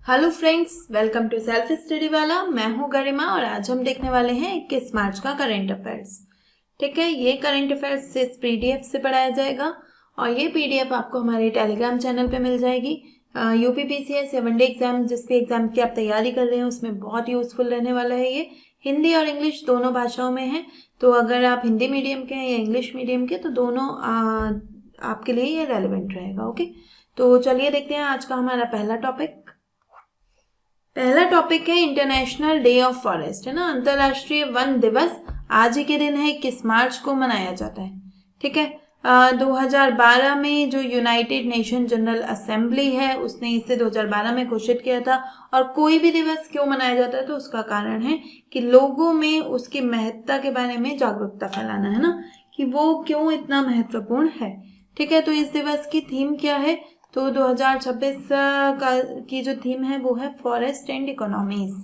Hello friends, welcome to self study वाला। मैं हूं गरिमा और आज हम देखने वाले हैं 21 मार्च का करंट अफेयर्स। ठीक है, ये करंट अफेयर्स इस पीडीएफ से पढ़ाया जाएगा और ये पीडीएफ आपको हमारे टेलीग्राम चैनल पे मिल जाएगी। यूपीपीसीएस या वनडे एग्जाम, जिस भी एग्जाम की आप तैयारी कर रहे हैं उसमें बहुत यूजफुल रहने वाला है। ये हिंदी और इंग्लिश दोनों भाषाओं में है, तो अगर आप हिंदी मीडियम के हैं या इंग्लिश मीडियम के तो दोनों आपके लिए ये रेलिवेंट रहेगा। ओके, तो चलिए देखते हैं आज का हमारा पहला टॉपिक है इंटरनेशनल डे ऑफ फॉरेस्ट, है ना। अंतरराष्ट्रीय वन दिवस आज ही के दिन है, 21 मार्च को मनाया जाता है। ठीक है, 2012 में जो यूनाइटेड नेशन जनरल असेंबली है उसने इसे 2012 में घोषित किया था। और कोई भी दिवस क्यों मनाया जाता है तो उसका कारण है कि लोगों में उसकी महत्ता के बारे में जागरूकता फैलाना, है ना, कि वो क्यों इतना महत्वपूर्ण है। ठीक है, तो इस दिवस की थीम क्या है? तो 2026 की जो थीम है वो है फॉरेस्ट एंड इकोनॉमीज।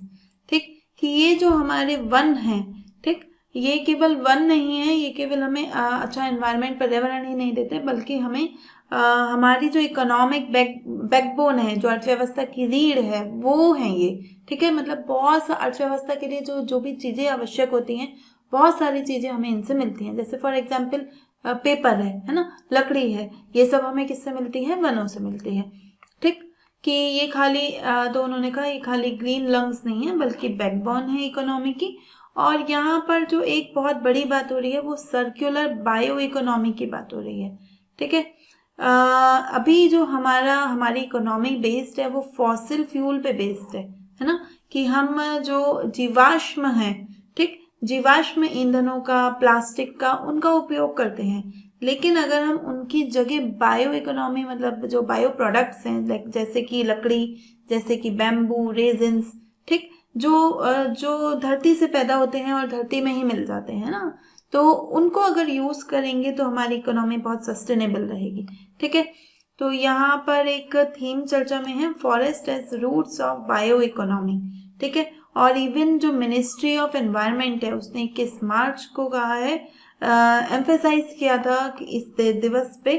ठीक, कि ये जो हमारे वन हैं, ठीक, ये केवल वन नहीं है, ये केवल हमें अच्छा एनवायरनमेंट, पर्यावरण ही नहीं देते, बल्कि हमें हमारी जो इकोनॉमिक बैकबोन है, जो अर्थव्यवस्था की रीढ़ है, वो है ये। ठीक है, मतलब बहुत सा अर्थव्यवस्था के लिए जो भी चीज़ें आवश्यक होती हैं, बहुत सारी चीज़ें हमें इनसे मिलती हैं। जैसे फॉर एग्जाम्पल पेपर है ना, लकड़ी है, ये सब हमें किससे मिलती है? वनों से मिलती है। ठीक, कि ये खाली तो उन्होंने कहा ये खाली ग्रीन लंग्स नहीं है बल्कि बैकबोन है इकोनॉमी की। और यहाँ पर जो एक बहुत बड़ी बात हो रही है वो सर्कुलर बायो इकोनॉमी की बात हो रही है। ठीक है, अभी जो हमारी इकोनॉमी बेस्ड है वो फॉसिल फ्यूल पे बेस्ड है ना, कि हम जो जीवाश्म है, ठीक, जीवाश्म ईंधनों का, प्लास्टिक का, उनका उपयोग करते हैं। लेकिन अगर हम उनकी जगह बायो इकोनॉमी, मतलब जो बायो प्रोडक्ट्स हैं, जैसे कि लकड़ी, जैसे कि बैम्बू, रेजिन्स, ठीक, जो धरती से पैदा होते हैं और धरती में ही मिल जाते हैं ना, तो उनको अगर यूज करेंगे तो हमारी इकोनॉमी बहुत सस्टेनेबल रहेगी। ठीक है, तो यहाँ पर एक थीम चर्चा में है forest as roots of bioeconomy. ठीक है, और इवन जो मिनिस्ट्री ऑफ एनवायरनमेंट है उसने 21 मार्च को कहा है, एम्फेसाइज किया था कि इस दिवस पे,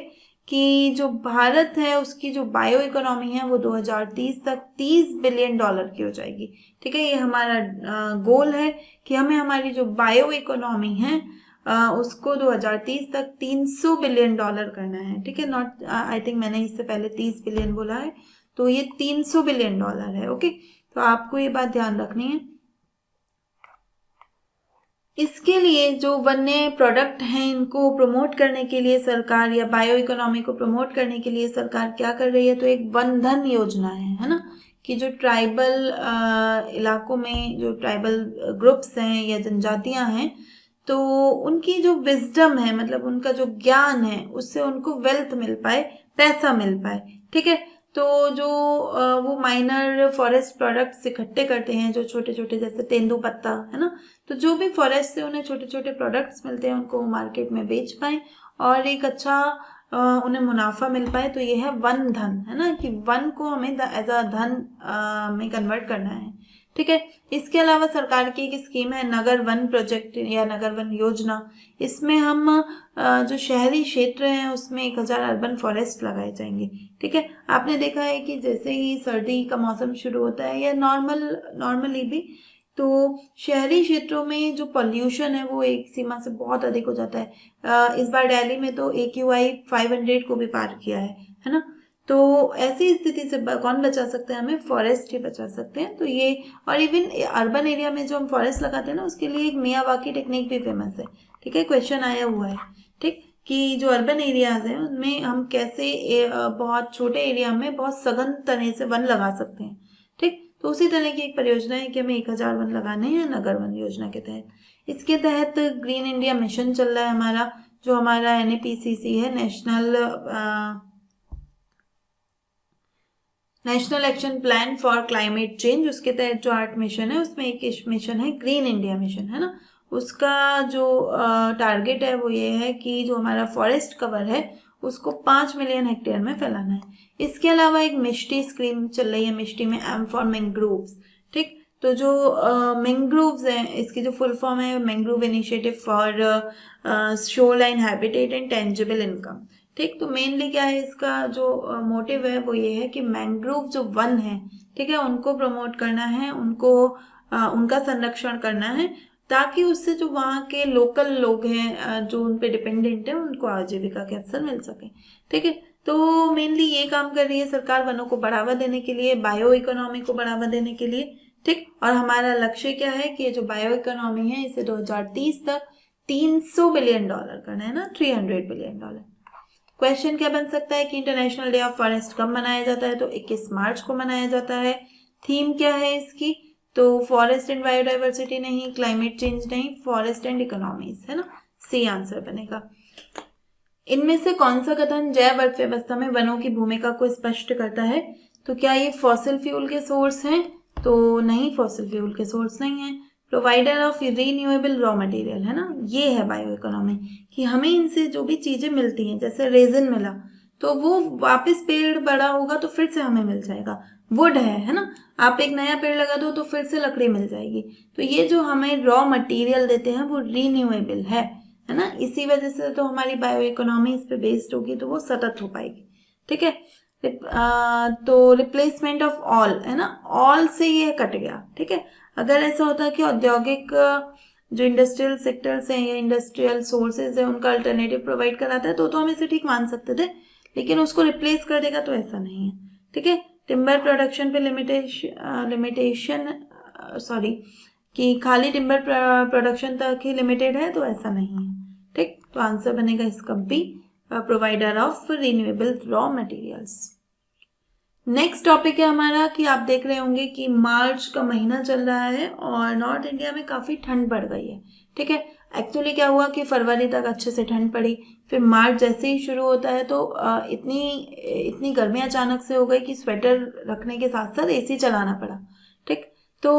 कि जो भारत है उसकी जो बायो इकोनॉमी है वो 2030 तक $30 बिलियन की हो जाएगी। ठीक है, ये हमारा गोल है कि हमें हमारी जो बायो इकोनॉमी है उसको 2030 तक $300 बिलियन करना है। ठीक है, नॉट आई थिंक मैंने इससे पहले 30 बिलियन बोला है, तो ये $300 बिलियन है। ओके, तो आपको ये बात ध्यान रखनी है। इसके लिए जो वन्य प्रोडक्ट हैं इनको प्रमोट करने के लिए सरकार, या बायो इकोनॉमी को प्रमोट करने के लिए सरकार क्या कर रही है, तो एक वन धन योजना है ना, कि जो ट्राइबल इलाकों में जो ट्राइबल ग्रुप्स हैं या जनजातियां हैं, तो उनकी जो विजडम है, मतलब उनका जो ज्ञान है, उससे उनको वेल्थ मिल पाए, पैसा मिल पाए। ठीक है, तो जो वो माइनर फॉरेस्ट प्रोडक्ट्स इकट्ठे करते हैं, जो छोटे छोटे, जैसे तेंदुपत्ता है ना, तो जो भी फॉरेस्ट से उन्हें छोटे छोटे प्रोडक्ट्स मिलते हैं उनको मार्केट में बेच पाए और एक अच्छा उन्हें मुनाफा मिल पाए। तो ये है वन धन, है ना, कि वन को हमें एज अ धन में कन्वर्ट करना है। ठीक है, इसके अलावा सरकार की एक स्कीम है नगर वन प्रोजेक्ट या नगर वन योजना। इसमें हम जो शहरी क्षेत्र हैं उसमें 1000 अर्बन फॉरेस्ट लगाए जाएंगे। ठीक है, आपने देखा है कि जैसे ही सर्दी का मौसम शुरू होता है या नॉर्मली भी, तो शहरी क्षेत्रों में जो पॉल्यूशन है वो एक सीमा से बहुत अधिक हो जाता है। इस बार दिल्ली में तो AQI 500 को भी पार किया है ना। तो ऐसी स्थिति से कौन बचा सकता है? हमें फॉरेस्ट ही बचा सकते हैं। तो ये, और इवन अर्बन एरिया में जो हम फॉरेस्ट लगाते हैं ना, उसके लिए एक मियावाकी टेक्निक भी फेमस है। ठीक है, क्वेश्चन आया हुआ है, ठीक, कि जो अर्बन एरियाज हैं उनमें हम कैसे बहुत छोटे एरिया में बहुत सघन तरह से वन लगा सकते हैं। ठीक, तो उसी तरह की एक परियोजना है कि हमें 1000 वन लगाने हैं नगर वन योजना के तहत। इसके तहत ग्रीन इंडिया मिशन चल रहा है हमारा, जो हमारा NAPCC है, national action plan for climate change. उसके तहत जो 8 मिशन है उसमें एक मिशन है ग्रीन इंडिया मिशन, है ना। उसका जो टारगेट है वो ये है कि जो हमारा फॉरेस्ट कवर है उसको 5 मिलियन हेक्टेयर में फैलाना है। इसके अलावा एक मिष्टी स्कीम चल रही है, मिष्टी में एम फॉर मैंग्रोव्स। ठीक, तो जो मैंग्रोव्स हैं, इसकी जो फुल फॉर्म है mangrove initiative for shoreline habitat and tangible income. ठीक। तो मेनली क्या है इसका जो मोटिव है वो ये है कि मैंग्रोव जो वन है, ठीक है, उनको प्रमोट करना है, उनको उनका संरक्षण करना है, ताकि उससे जो वहाँ के लोकल लोग हैं जो उन पे डिपेंडेंट है उनको आजीविका के अवसर मिल सके। ठीक है। तो मेनली ये काम कर रही है सरकार वनों को बढ़ावा देने के लिए, बायो इकोनॉमी को बढ़ावा देने के लिए। ठीक। और हमारा लक्ष्य क्या है कि ये जो बायो इकोनॉमी है इसे 2030 तक $300 बिलियन करना है ना, $300 बिलियन। क्वेश्चन क्या बन सकता है कि इंटरनेशनल डे ऑफ फॉरेस्ट कब मनाया जाता है? तो 21 मार्च को मनाया जाता है। थीम क्या है इसकी? तो फॉरेस्ट एंड बायोडाइवर्सिटी नहीं, क्लाइमेट चेंज नहीं, फॉरेस्ट एंड इकोनॉमीज, है ना, सी आंसर बनेगा। इनमें से कौन सा कथन जैव अर्थव्यवस्था में वनों की भूमिका को स्पष्ट करता है? तो क्या ये फॉसिल फ्यूल के सोर्स हैं? तो नहीं, फॉसिल फ्यूल के सोर्स नहीं है। Provider of renewable raw material, है ना, ये है बायो इकोनॉमी, कि हमें इनसे जो भी चीजें मिलती हैं, जैसे रेजिन मिला तो वो वापस पेड़ बड़ा होगा तो फिर से हमें मिल जाएगा। वुड है ना, आप एक नया पेड़ लगा दो तो फिर से लकड़ी मिल जाएगी। तो ये जो हमें रॉ मटेरियल देते हैं वो रीन्यूएबल है ना, इसी वजह से तो हमारी बायो इकोनॉमी इस पे बेस्ड होगी, तो वो सतत हो पाएगी। ठीक है। तो रिप्लेसमेंट ऑफ ऑल, है ना, ऑल से ये कट गया। ठीक है। अगर ऐसा होता है कि औद्योगिक जो इंडस्ट्रियल सेक्टर्स हैं या इंडस्ट्रियल सोर्सेज है उनका अल्टरनेटिव प्रोवाइड कराता है तो हम इसे ठीक मान सकते थे, लेकिन उसको रिप्लेस कर देगा तो ऐसा नहीं है। ठीक है। टिम्बर प्रोडक्शन पे लिमिटेशन कि खाली टिम्बर प्रोडक्शन तक ही लिमिटेड है, तो ऐसा नहीं है। ठीक। तो आंसर बनेगा इसका B, provider of renewable raw materials. Next topic है हमारा कि आप देख रहे होंगे कि मार्च का महीना चल रहा है और नॉर्थ इंडिया में काफ़ी ठंड बढ़ गई है। ठीक है। एक्चुअली क्या हुआ कि फरवरी तक अच्छे से ठंड पड़ी, फिर मार्च जैसे ही शुरू होता है तो इतनी गर्मी अचानक से हो गई कि स्वेटर रखने के साथ साथ एसी चलाना पड़ा। ठीक। तो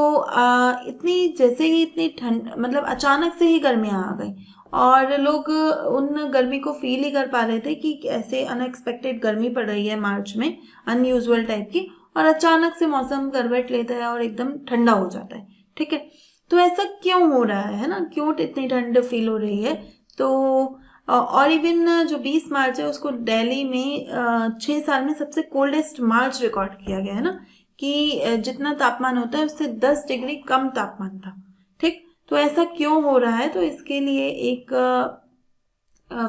इतनी ठंड, मतलब अचानक से ही गर्मियाँ आ गई और लोग उन गर्मी को फील ही कर पा रहे थे कि ऐसे अनएक्सपेक्टेड गर्मी पड़ रही है मार्च में, अनयूजुअल टाइप की, और अचानक से मौसम करवट लेता है और एकदम ठंडा हो जाता है। ठीक है। तो ऐसा क्यों हो रहा है ना, क्यों इतनी ठंड फील हो रही है? तो और इवन जो 20 मार्च है उसको दिल्ली में 6 साल में सबसे कोल्डेस्ट मार्च रिकॉर्ड किया गया है ना, कि जितना तापमान होता है उससे 10 डिग्री कम तापमान था। ठीक। तो ऐसा क्यों हो रहा है? तो इसके लिए एक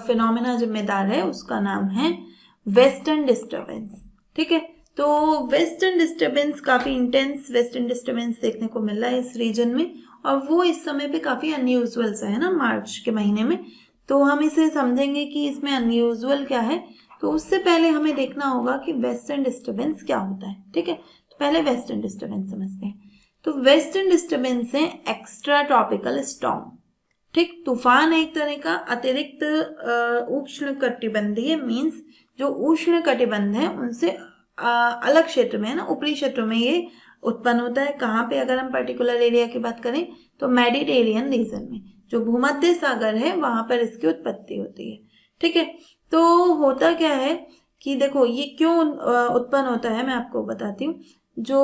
फिनोमेना जिम्मेदार है, उसका नाम है वेस्टर्न डिस्टर्बेंस। ठीक है। तो वेस्टर्न डिस्टर्बेंस, काफ़ी इंटेंस वेस्टर्न डिस्टर्बेंस देखने को मिल रहा है इस रीजन में, और वो इस समय पे काफ़ी अनयूजुअल सा है ना मार्च के महीने में। तो हम इसे समझेंगे कि इसमें अनयूजुअल क्या है। तो उससे पहले हमें देखना होगा कि वेस्टर्न डिस्टर्बेंस क्या होता है। ठीक है। तो पहले वेस्टर्न डिस्टर्बेंस समझते हैं। तो वेस्टर्न डिस्टर्बेंस है एक्स्ट्रा ट्रॉपिकल स्टॉर्म। ठीक। तूफान एक तरह का अतिरिक्त उष्ण कटिबंधीय, मीन्स जो उष्ण कटिबंध है उनसे अलग क्षेत्र में, है ना, ऊपरी क्षेत्रों में ये उत्पन्न होता है। कहाँ पे? अगर हम पर्टिकुलर एरिया की बात करें तो मेडिटेरियन रीजन में, जो भूमध्य सागर है वहां पर इसकी उत्पत्ति होती है। ठीक है। तो होता क्या है कि देखो ये क्यों उत्पन्न होता है, मैं आपको बताती हूँ। जो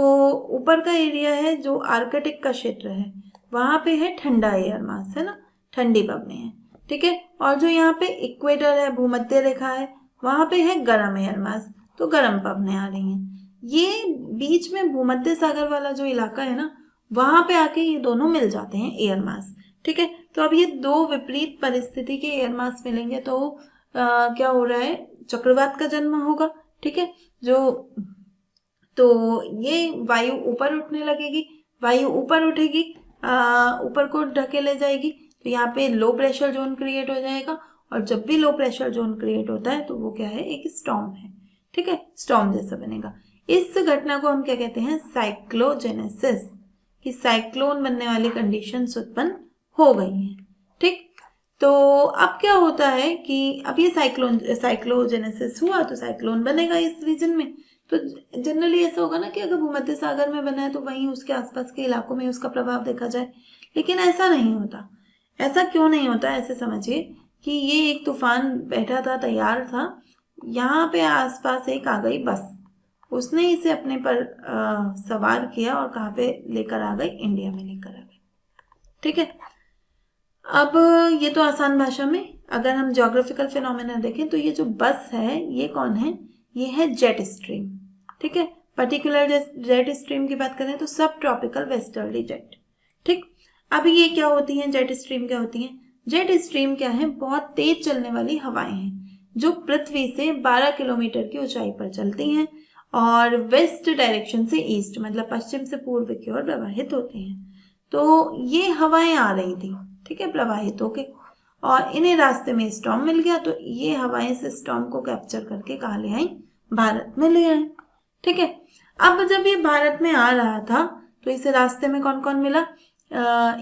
ऊपर का एरिया है, जो आर्कटिक का क्षेत्र है, वहां पे है ठंडा एयर मास, है ना, ठंडी पवनें हैं। ठीक है। और जो यहाँ पे इक्वेटर है, भूमध्य रेखा है, वहां पे है गर्म एयर मास, तो गर्म पवनें आ रही हैं। ये बीच में भूमध्य सागर वाला जो इलाका है ना, वहां पे आके ये दोनों मिल जाते हैं एयर मास। ठीक है। तो अब ये दो विपरीत परिस्थिति के एयर मास मिलेंगे तो क्या हो रहा है? चक्रवात का जन्म होगा। ठीक है। तो ये वायु ऊपर उठने लगेगी, वायु ऊपर उठेगी, ऊपर को ढके ले जाएगी, तो यहाँ पे लो प्रेशर जोन क्रिएट हो जाएगा, और जब भी लो प्रेशर जोन क्रिएट होता है तो वो क्या है? एक स्टॉर्म है। ठीक है। स्टॉर्म जैसा बनेगा। इस घटना को हम क्या कहते हैं? साइक्लोजेनेसिस, कि साइक्लोन बनने वाली कंडीशंस उत्पन्न हो गई हैं। ठीक। तो अब क्या होता है कि अब ये साइक्लोजेनेसिस हुआ तो साइक्लोन बनेगा इस रीजन में। तो जनरली ऐसा होगा ना कि अगर भूमध्य सागर में बना है तो वहीं उसके आसपास के इलाकों में उसका प्रभाव देखा जाए, लेकिन ऐसा नहीं होता। ऐसा क्यों नहीं होता? ऐसे समझिए कि ये एक तूफान बैठा था, तैयार था, यहाँ पे आसपास एक आ गई बस, उसने इसे अपने पर सवार किया और कहाँ पे लेकर आ गई? इंडिया में लेकर आ गई। ठीक है। अब ये तो आसान भाषा में अगर हम ज्योग्राफिकल फिनोमेना देखें तो ये जो बस है ये कौन है, ये है जेट स्ट्रीम। ठीक है, पर्टिकुलर जेट स्ट्रीम की बात करें तो सब ट्रॉपिकल वेस्टर्ली जेट। ठीक, अब ये क्या होती हैं, जेट स्ट्रीम क्या होती हैं? जेट स्ट्रीम क्या है, बहुत तेज चलने वाली हवाएं हैं जो पृथ्वी से 12 किलोमीटर की ऊंचाई पर चलती हैं और वेस्ट डायरेक्शन से ईस्ट मतलब पश्चिम से पूर्व की ओर प्रवाहित होती हैं। तो ये हवाएं आ रही थी, ठीक है, प्रवाहित होके, और इन्हें रास्ते में स्टॉर्म मिल गया तो ये हवाएं से स्टॉर्म को कैप्चर करके कहाँ ले आई, भारत में ले आए। ठीक है, अब जब ये भारत में आ रहा था तो इसे रास्ते में कौन कौन मिला,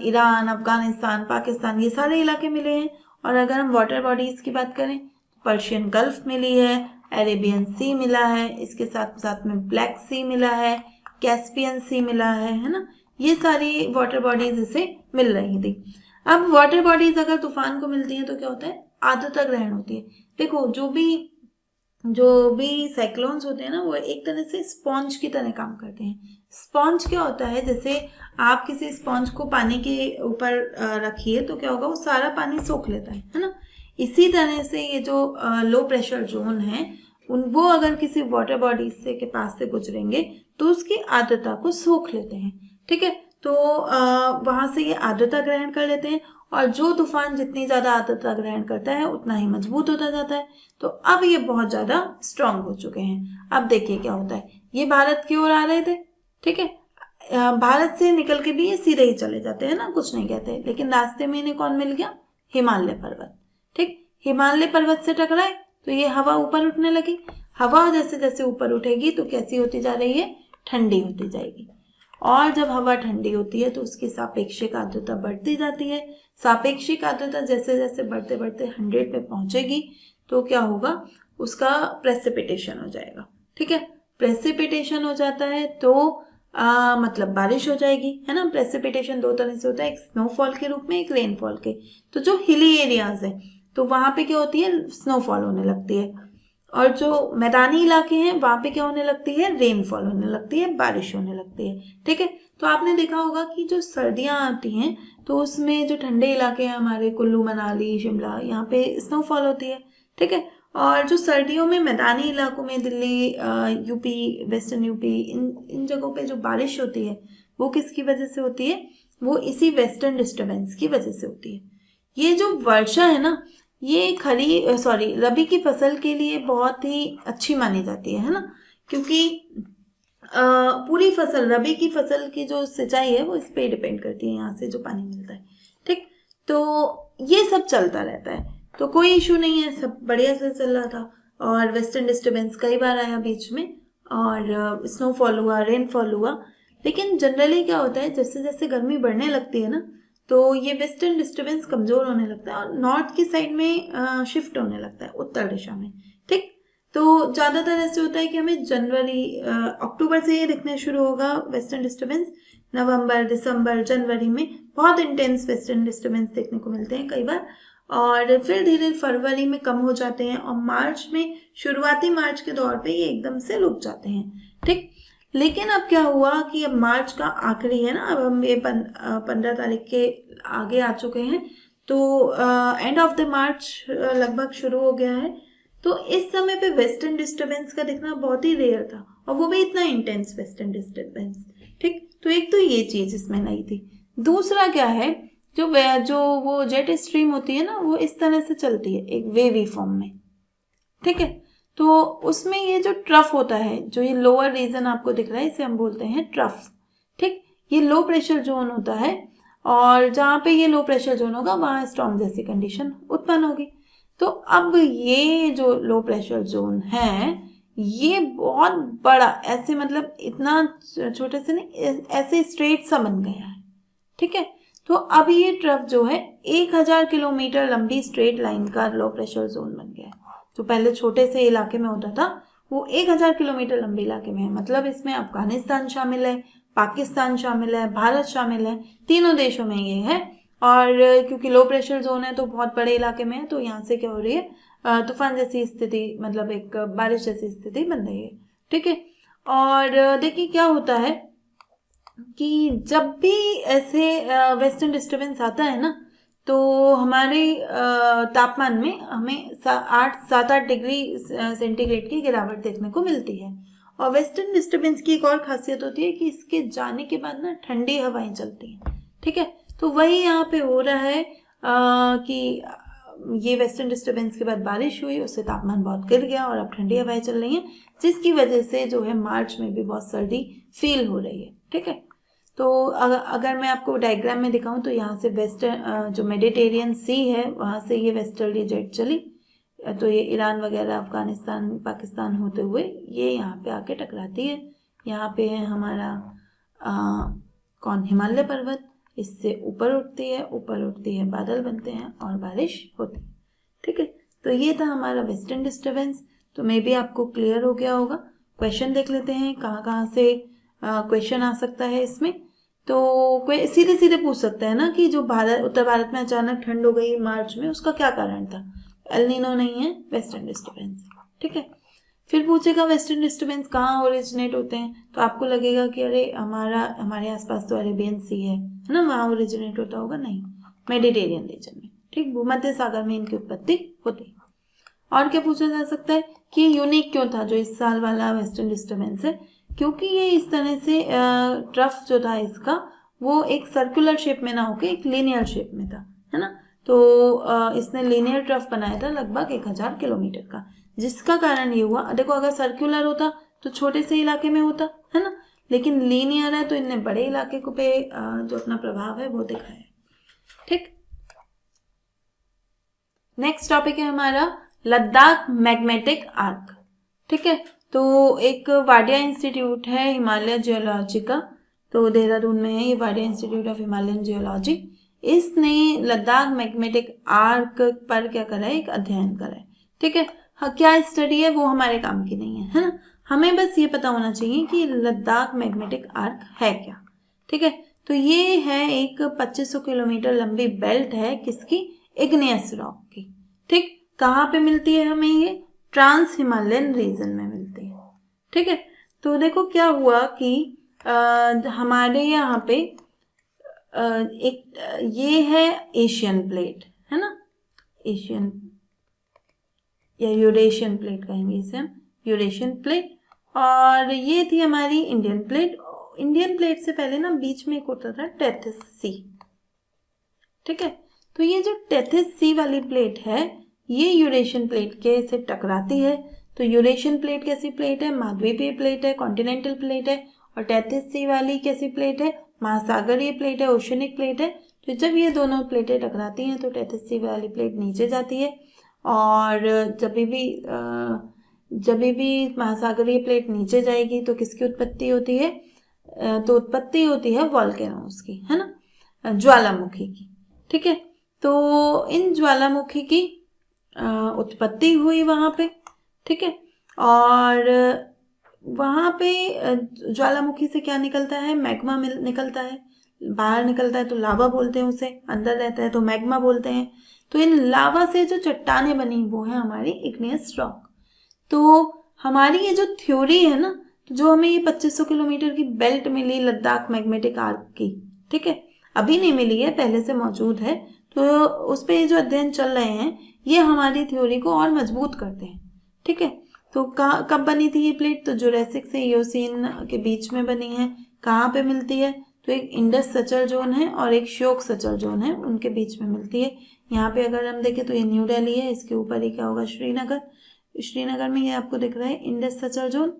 ईरान, अफगानिस्तान, पाकिस्तान, ये सारे इलाके मिले हैं। और अगर हम वाटर बॉडीज की बात करें, पर्शियन गल्फ मिली है, अरेबियन सी मिला है, इसके साथ साथ में ब्लैक सी मिला है, कैस्पियन सी मिला है ना, ये सारी वाटर बॉडीज इसे मिल रही थी। अब वाटर बॉडीज अगर तूफान को मिलती हैं तो क्या होता है, आर्द्रता ग्रहण होती है। देखो जो भी साइक्लोन्स होते हैं ना, वो एक तरह से स्पॉन्ज की तरह काम करते हैं। स्पॉन्ज क्या होता है, जैसे आप किसी स्पॉन्ज को पानी के ऊपर रखिए तो क्या होगा, वो सारा पानी सोख लेता है ना। इसी तरह से ये जो लो प्रेशर जोन है वो अगर किसी वाटर बॉडी से के पास से गुजरेंगे तो उसकी आर्द्रता को सोख लेते हैं। ठीक है, तो वहां से ये आर्द्रता ग्रहण कर लेते हैं और जो तूफान जितनी ज्यादा आर्द्रता ग्रहण करता है उतना ही मजबूत होता जाता है। तो अब ये बहुत ज्यादा स्ट्रांग हो चुके हैं। अब देखिए क्या होता है, ये भारत की ओर आ रहे थे, ठीक है, भारत से निकल के भी ये सीधे ही चले जाते हैं ना, कुछ नहीं कहते, लेकिन रास्ते में इन्हें कौन मिल गया, हिमालय पर्वत। ठीक, हिमालय पर्वत से टकराए तो ये हवा ऊपर उठने लगी। हवा जैसे जैसे ऊपर उठेगी तो कैसी होती जा रही है, ठंडी होती जाएगी। और जब हवा ठंडी होती है तो उसकी सापेक्षिक आर्द्रता बढ़ती जाती है। सापेक्षिक आर्द्रता जैसे जैसे बढ़ते बढ़ते 100 पे पहुंचेगी तो क्या होगा, उसका प्रेसिपिटेशन हो जाएगा। ठीक है, प्रेसिपिटेशन हो जाता है तो मतलब बारिश हो जाएगी, है ना। प्रेसिपिटेशन दो तरह से होता है, एक स्नोफॉल के रूप में, एक रेनफॉल के। तो जो हिली एरियाज है तो वहां पे क्या होती है, स्नोफॉल होने लगती है, और जो मैदानी इलाके हैं वहां पे क्या होने लगती है, रेनफॉल होने लगती है, बारिश होने लगती है। ठीक है, तो आपने देखा होगा कि जो सर्दियां आती हैं तो उसमें जो ठंडे इलाके हैं हमारे, कुल्लू मनाली शिमला, यहाँ पे स्नोफॉल होती है। ठीक है, और जो सर्दियों में मैदानी इलाकों में दिल्ली, यूपी, वेस्टर्न यूपी, इन जगहों पे जो बारिश होती है वो किसकी वजह से होती है, वो इसी वेस्टर्न डिस्टर्बेंस की वजह से होती है। ये जो वर्षा है ना, ये रबी की फसल के लिए बहुत ही अच्छी मानी जाती है ना, क्योंकि पूरी फसल, रबी की फसल की जो सिंचाई है वो इस पे डिपेंड करती है, यहाँ से जो पानी मिलता है। ठीक, तो ये सब चलता रहता है, तो कोई इशू नहीं है, सब बढ़िया से चल रहा था। और वेस्टर्न डिस्टर्बेंस कई बार आया बीच में, और स्नोफॉल हुआ, रेनफॉल हुआ। लेकिन जनरली क्या होता है, जैसे जैसे गर्मी बढ़ने लगती है ना, तो ये वेस्टर्न डिस्टर्बेंस कमजोर होने लगता है और नॉर्थ की साइड में शिफ्ट होने लगता है, उत्तर दिशा में। ठीक, तो ज्यादातर ऐसे होता है कि हमें अक्टूबर से ये दिखने शुरू होगा वेस्टर्न डिस्टर्बेंस। नवंबर, दिसंबर, जनवरी में बहुत इंटेंस वेस्टर्न डिस्टर्बेंस देखने को मिलते हैं कई बार, और फिर धीरे फरवरी में कम हो जाते हैं, और मार्च में, शुरुआती मार्च के दौर पे ये एकदम से रुक जाते हैं। ठीक, लेकिन अब क्या हुआ कि अब मार्च का आखिरी है ना, अब हम ये 15 तारीख के आगे आ चुके हैं, तो एंड ऑफ द मार्च लगभग शुरू हो गया है। तो इस समय पे वेस्टर्न डिस्टर्बेंस का दिखना बहुत ही रेयर था, और वो भी इतना इंटेंस वेस्टर्न डिस्टर्बेंस। ठीक, तो एक तो ये चीज इसमें नई थी। दूसरा क्या है, जो वो जेट स्ट्रीम होती है ना, वो इस तरह से चलती है एक वेवी फॉर्म में। ठीक है, तो उसमें ये जो ट्रफ होता है, जो ये लोअर रीजन आपको दिख रहा है, इसे हम बोलते हैं ट्रफ। ठीक, ये लो प्रेशर जोन होता है, और जहां पे ये लो प्रेशर जोन होगा वहां स्टॉर्म जैसी कंडीशन उत्पन्न होगी। तो अब ये जो लो प्रेशर जोन है ये बहुत बड़ा, ऐसे मतलब इतना छोटे से नहीं, ऐसे स्ट्रेट सा बन गया है। ठीक है, तो अब ये ट्रफ जो है 1000 किलोमीटर लंबी स्ट्रेट लाइन का लो प्रेशर जोन बन गया है। जो पहले छोटे से इलाके में होता था वो 1000 किलोमीटर लंबे इलाके में है। मतलब इसमें अफगानिस्तान शामिल है, पाकिस्तान शामिल है, भारत शामिल है, तीनों देशों में ये है। और क्योंकि लो प्रेशर जोन है तो बहुत बड़े इलाके में है, तो यहाँ से क्या हो रही है, तूफान जैसी स्थिति, मतलब एक बारिश जैसी स्थिति बन रही है। ठीक है, और देखिए क्या होता है कि जब भी ऐसे वेस्टर्न डिस्टर्बेंस आता है ना, तो हमारे तापमान में हमें 7-8 डिग्री सेंटीग्रेड की गिरावट देखने को मिलती है। और वेस्टर्न डिस्टर्बेंस की एक और खासियत होती है कि इसके जाने के बाद ना ठंडी हवाएं चलती हैं, ठीक है। तो वही यहाँ पे हो रहा है कि ये वेस्टर्न डिस्टर्बेंस के बाद बारिश हुई, उससे तापमान बहुत गिर गया और अब ठंडी हवाएं चल रही हैं, जिसकी वजह से जो है मार्च में भी बहुत सर्दी फील हो रही है, ठीक है। तो अगर मैं आपको डायग्राम में दिखाऊं तो यहाँ से वेस्टर्न जो मेडिटेरियन सी है वहाँ से ये वेस्टर्ली जेट चली, तो ये ईरान वगैरह अफगानिस्तान पाकिस्तान होते हुए ये यहाँ पे आके टकराती है। यहाँ पे है हमारा हिमालय पर्वत, इससे ऊपर उठती है बादल बनते हैं और बारिश होती है, ठीक है। तो ये था हमारा वेस्टर्न डिस्टर्बेंस। तो मे बी आपको क्लियर हो गया होगा। क्वेश्चन देख लेते हैं कहाँ से क्वेश्चन आ सकता है इसमें। तो कोई सीधे सीधे पूछ सकता है ना कि जो उत्तर भारत में अचानक ठंड हो गई मार्च में, उसका क्या कारण था। एल नीनो नहीं है, वेस्टर्न डिस्टर्बेंस, ठीक है। फिर पूछेगा वेस्टर्न डिस्टर्बेंस कहाँ ओरिजिनेट होते हैं, तो आपको लगेगा कि अरे हमारे आसपास तो अरेबियन सी है ना, वहाँ ओरिजिनेट होता होगा। नहीं, मेडिटेरियन रीजन में, ठीक, भूमध्य सागर में इनकी उत्पत्ति होती है। और क्या पूछा जा सकता है कि यूनिक क्यों था जो इस साल वाला वेस्टर्न डिस्टर्बेंस है, क्योंकि ये इस तरह से ट्रफ जो था इसका वो एक सर्कुलर शेप में ना होकर एक लीनियर शेप में था, है ना। तो इसने लीनियर ट्रफ बनाया था लगभग 1000 किलोमीटर का, जिसका कारण ये हुआ, देखो अगर सर्कुलर होता तो छोटे से इलाके में होता, है ना, लेकिन लीनियर है तो इनने बड़े इलाके को पे जो अपना प्रभाव है वो दिखाया, ठीक। नेक्स्ट टॉपिक है हमारा लद्दाख मैग्मेटिक आर्क, ठीक है। तो एक वाडिया इंस्टीट्यूट है हिमालय जियोलॉजी का, तो देहरादून में है ये Wadia institute of Himalayan geology. इसने लद्दाख मैग्मेटिक आर्क पर क्या करा है, एक अध्ययन करा है, ठीक है। हाँ, क्या स्टडी है वो हमारे काम की नहीं है ना, हमें बस ये पता होना चाहिए कि लद्दाख मैग्मेटिक आर्क है क्या, ठीक है। तो ये है एक 2500 किलोमीटर लंबी बेल्ट है, किसकी, इग्नियस रॉक की, ठीक। कहाँ पे मिलती है हमें, ये ट्रांस हिमालयन रीजन में मिलती है, ठीक है। तो देखो क्या हुआ कि हमारे यहाँ पे एक ये है एशियन प्लेट, है ना, एशियन या यूरेशियन प्लेट कहेंगे इसे हम, यूरेशियन प्लेट। और ये थी हमारी इंडियन प्लेट। इंडियन प्लेट से पहले ना बीच में एक होता था टेथिस सी, ठीक है। तो ये जो टेथिस सी वाली प्लेट है ये यूरेशियन प्लेट के से टकराती है। तो यूरेशियन प्लेट कैसी प्लेट है, महाद्वीपीय प्लेट है, कॉन्टिनेंटल प्लेट है। और टेथिस सी वाली कैसी प्लेट है, महासागरीय प्लेट है, ओशनिक प्लेट है। तो जब ये दोनों प्लेटें टकराती हैं तो टेथिस सी वाली प्लेट नीचे जाती है, और जब भी महासागरीय प्लेट नीचे जाएगी तो किसकी उत्पत्ति होती है, तो उत्पत्ति होती है वॉल्केनोस की, है ना, ज्वालामुखी की, ठीक है। तो इन ज्वालामुखी की उत्पत्ति हुई वहाँ पे, ठीक है। और वहाँ पे ज्वालामुखी से क्या निकलता है, मैग्मा निकलता है, बाहर निकलता है तो लावा बोलते हैं उसे, अंदर रहता है तो मैग्मा बोलते हैं। तो इन लावा से जो चट्टानें बनी वो है हमारी इग्नियस रॉक। तो हमारी ये जो थ्योरी है ना, जो हमें ये 2500 किलोमीटर की बेल्ट मिली लद्दाख मैग्मेटिक आर्क की, ठीक है, अभी नहीं मिली है, पहले से मौजूद है। तो उस पर जो अध्ययन चल रहे हैं ये हमारी थ्योरी को और मजबूत करते हैं, ठीक है। तो कब बनी थी ये प्लेट, तो जुरासिक से इयोसीन के बीच में बनी है। कहाँ पे मिलती है, तो एक इंडस सचल जोन है और एक श्योक सचल जोन है, उनके बीच में मिलती है। यहाँ पे अगर हम देखें तो ये न्यू दिल्ली है, इसके ऊपर ही क्या होगा, श्रीनगर में ये आपको दिख रहा है इंडस सचल जोन,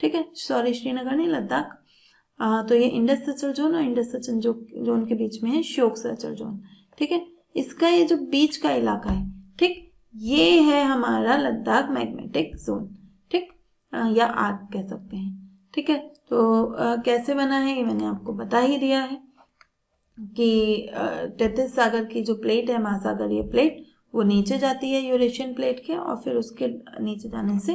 ठीक है, सॉरी श्रीनगर नहीं, लद्दाख। तो ये इंडस सचल जोन और इंडस सचल जोन के बीच में है श्योक सचल जोन, ठीक है। इसका ये जो बीच का इलाका है, ठीक, ये है हमारा लद्दाख मैग्नेटिक जोन, ठीक, या आर्क कह सकते हैं, ठीक है। तो कैसे बना है ये मैंने आपको बता ही दिया है कि टेथिस सागर की जो प्लेट है, महासागरीय प्लेट, वो नीचे जाती है यूरेशियन प्लेट के, और फिर उसके नीचे जाने से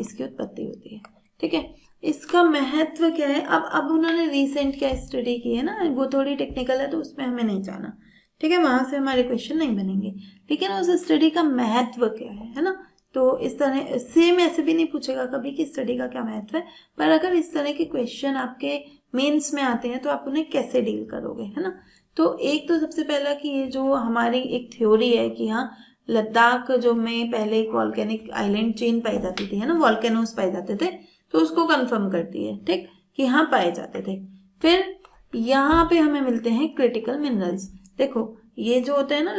इसकी उत्पत्ति होती है, ठीक है। इसका महत्व क्या है, अब उन्होंने रिसेंट क्या स्टडी की है ना, वो थोड़ी टेक्निकल है तो उसमें हमें नहीं जाना, ठीक है, वहां से हमारे क्वेश्चन नहीं बनेंगे, लेकिन उस स्टडी का महत्व क्या है ना। तो इस तरह सेम ऐसे भी नहीं पूछेगा कभी कि स्टडी का क्या महत्व है, पर अगर इस तरह के क्वेश्चन आपके मेंस में आते हैं तो आप उन्हें कैसे डील करोगे, है ना। तो एक तो सबसे पहला कि ये जो हमारी एक थ्योरी है कि हाँ लद्दाख जो में पहले एक वॉल्केनिक आइलैंड चेन पाई जाती थी, है ना, वॉल्केनोस पाए जाते थे, तो उसको कंफर्म करती है, ठीक, कि हाँ पाए जाते थे। फिर यहाँ पे हमें मिलते हैं क्रिटिकल मिनरल्स। देखो ये जो होता है ना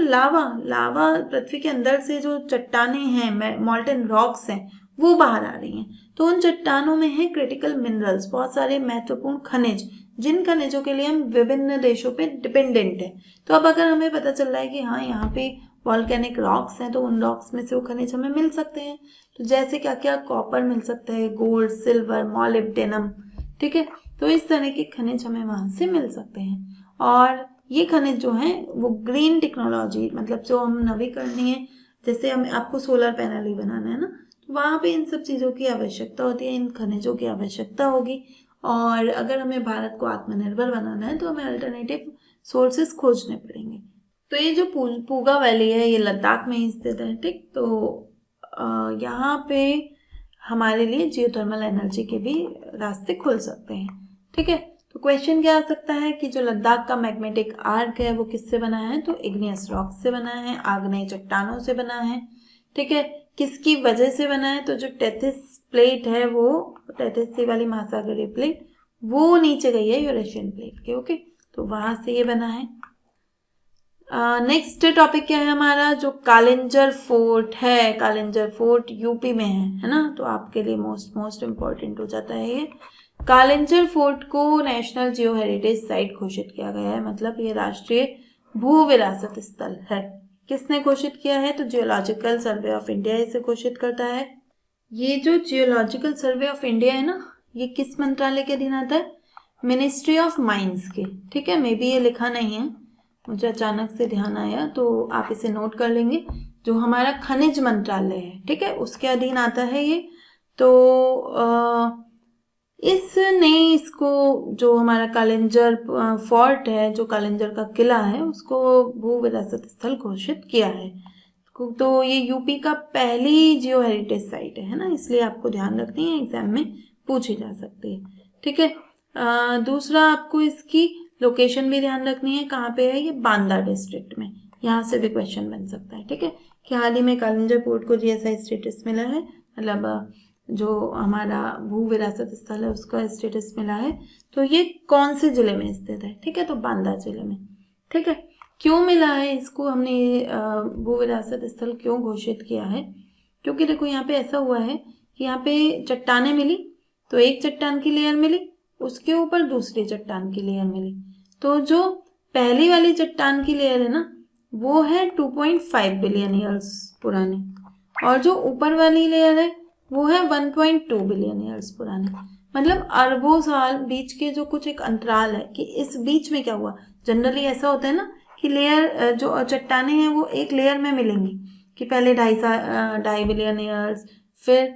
लावा पृथ्वी के अंदर से जो चट्टाने हैं, मॉल्टन रॉक्स हैं, वो बाहर आ रही हैं, तो उन चट्टानों में है क्रिटिकल मिनरल्स, बहुत सारे महत्वपूर्ण खनिज, जिन खनिजों के लिए हम विभिन्न देशों पे डिपेंडेंट है। तो अब अगर हमें पता चल रहा है कि हाँ यहाँ पे वॉल्केनिक रॉक्स हैं, तो उन रॉक्स में से वो खनिज हमें मिल सकते हैं। तो जैसे क्या क्या, कॉपर मिल सकता है, गोल्ड, सिल्वर, मॉलिब्डेनम, ठीक है, तो इस तरह के खनिज हमें वहां से मिल सकते हैं। और ये खनिज जो हैं वो ग्रीन टेक्नोलॉजी, मतलब जो हम नवीकरणीय, जैसे हमें आपको सोलर पैनल ही बनाना है ना, तो वहाँ पे इन सब चीज़ों की आवश्यकता होती है, इन खनिजों की आवश्यकता होगी। और अगर हमें भारत को आत्मनिर्भर बनाना है तो हमें अल्टरनेटिव सोर्सेस खोजने पड़ेंगे। तो ये जो पूगा वैली है ये लद्दाख में ही स्थित है, ठीक, तो यहाँ पे हमारे लिए जियोथर्मल एनर्जी के भी रास्ते खुल सकते हैं, ठीक है। तो क्वेश्चन क्या आ सकता है कि जो लद्दाख का मैग्नेटिक आर्क है वो किससे बना है, तो इग्नियस रॉक से बना है, आग्नेय चट्टानों से बना है, ठीक है। किसकी वजह से बना है, तो जो टेथिस प्लेट है, वो टेथिस सी वाली महासागरीय प्लेट, वो नीचे गई है यूरेशियन प्लेट के, ओके, तो वहां से ये बना है। नेक्स्ट टॉपिक क्या है हमारा, जो कालिंजर फोर्ट है, कालिंजर फोर्ट यूपी में है ना, तो आपके लिए मोस्ट इम्पोर्टेंट हो जाता है ये। कालिंजर फोर्ट को नेशनल जियो हेरिटेज साइट घोषित किया गया है, मतलब ये राष्ट्रीय भू विरासत स्थल है। किसने घोषित किया है, तो जियोलॉजिकल सर्वे ऑफ इंडिया इसे घोषित करता है। ये जो जियोलॉजिकल सर्वे ऑफ इंडिया है ना, ये किस मंत्रालय के अधीन आता है, मिनिस्ट्री ऑफ माइंस के, ठीक है। मे बी ये लिखा नहीं है, मुझे अचानक से ध्यान आया, तो आप इसे नोट कर लेंगे। जो हमारा खनिज मंत्रालय है, ठीक है, उसके अधीन आता है ये। तो इसने इसको, जो हमारा कालिंजर फोर्ट है, जो कालिंजर का किला है, उसको भू विरासत स्थल घोषित किया है। तो ये यूपी का पहली जियो हेरिटेज साइट है ना, इसलिए आपको ध्यान रखनी है, एग्जाम में पूछी जा सकती है, ठीक है। दूसरा आपको इसकी लोकेशन भी ध्यान रखनी है, कहाँ पे है ये, बांदा डिस्ट्रिक्ट में, यहाँ से भी क्वेश्चन बन सकता है, ठीक है, कि हाल ही में कालिंजर पोर्ट को जीएसआई स्टेटस मिला है, मतलब जो हमारा भू विरासत स्थल है उसका स्टेटस मिला है। तो ये कौन से जिले में स्थित है, ठीक है, तो बांदा जिले में, ठीक है। क्यों मिला है इसको, हमने भू विरासत स्थल क्यों घोषित किया है, क्योंकि देखो यहाँ पे ऐसा हुआ है कि यहाँ पे चट्टानें मिली, तो एक चट्टान की लेयर मिली, उसके ऊपर दूसरी चट्टान की लेयर मिली, तो जो पहली वाली चट्टान की लेयर है ना, वो है 2.5 बिलियन ईयर्स पुरानी, और जो ऊपर वाली लेयर है वो है 1.2 बिलियन ईयर्स पुरानी, मतलब अरबों साल बीच के जो कुछ एक अंतराल है, कि इस बीच में क्या हुआ। जनरली ऐसा होता है ना कि लेयर, जो चट्टानें हैं वो एक लेयर में मिलेंगी, कि पहले 2.5 बिलियन ईयर्स, फिर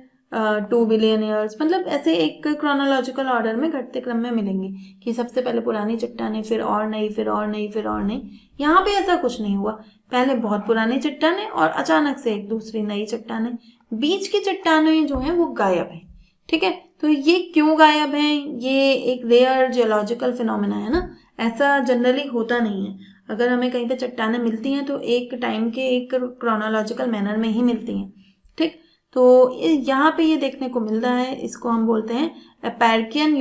2 बिलियन ईयर्स, मतलब ऐसे एक क्रोनोलॉजिकल ऑर्डर में घटते क्रम में मिलेंगे, कि सबसे पहले पुरानी चट्टानें, फिर और नई, फिर और नई, फिर और नई। यहाँ पे ऐसा कुछ नहीं हुआ, पहले बहुत पुरानी चट्टानें और अचानक से एक दूसरी नई चट्टानें, बीच की चट्टानें जो हैं वो गायब हैं, ठीक है। तो ये क्यों गायब हैं, ये एक रेयर जियोलॉजिकल फिनोमेना है ना, ऐसा जनरली होता नहीं है। अगर हमें कहीं पे चट्टानें मिलती हैं तो एक टाइम के एक क्रोनोलॉजिकल मैनर में ही मिलती हैं, ठीक। तो यहाँ पे ये देखने को मिल रहा है, इसको हम बोलते हैं अपैर्कियन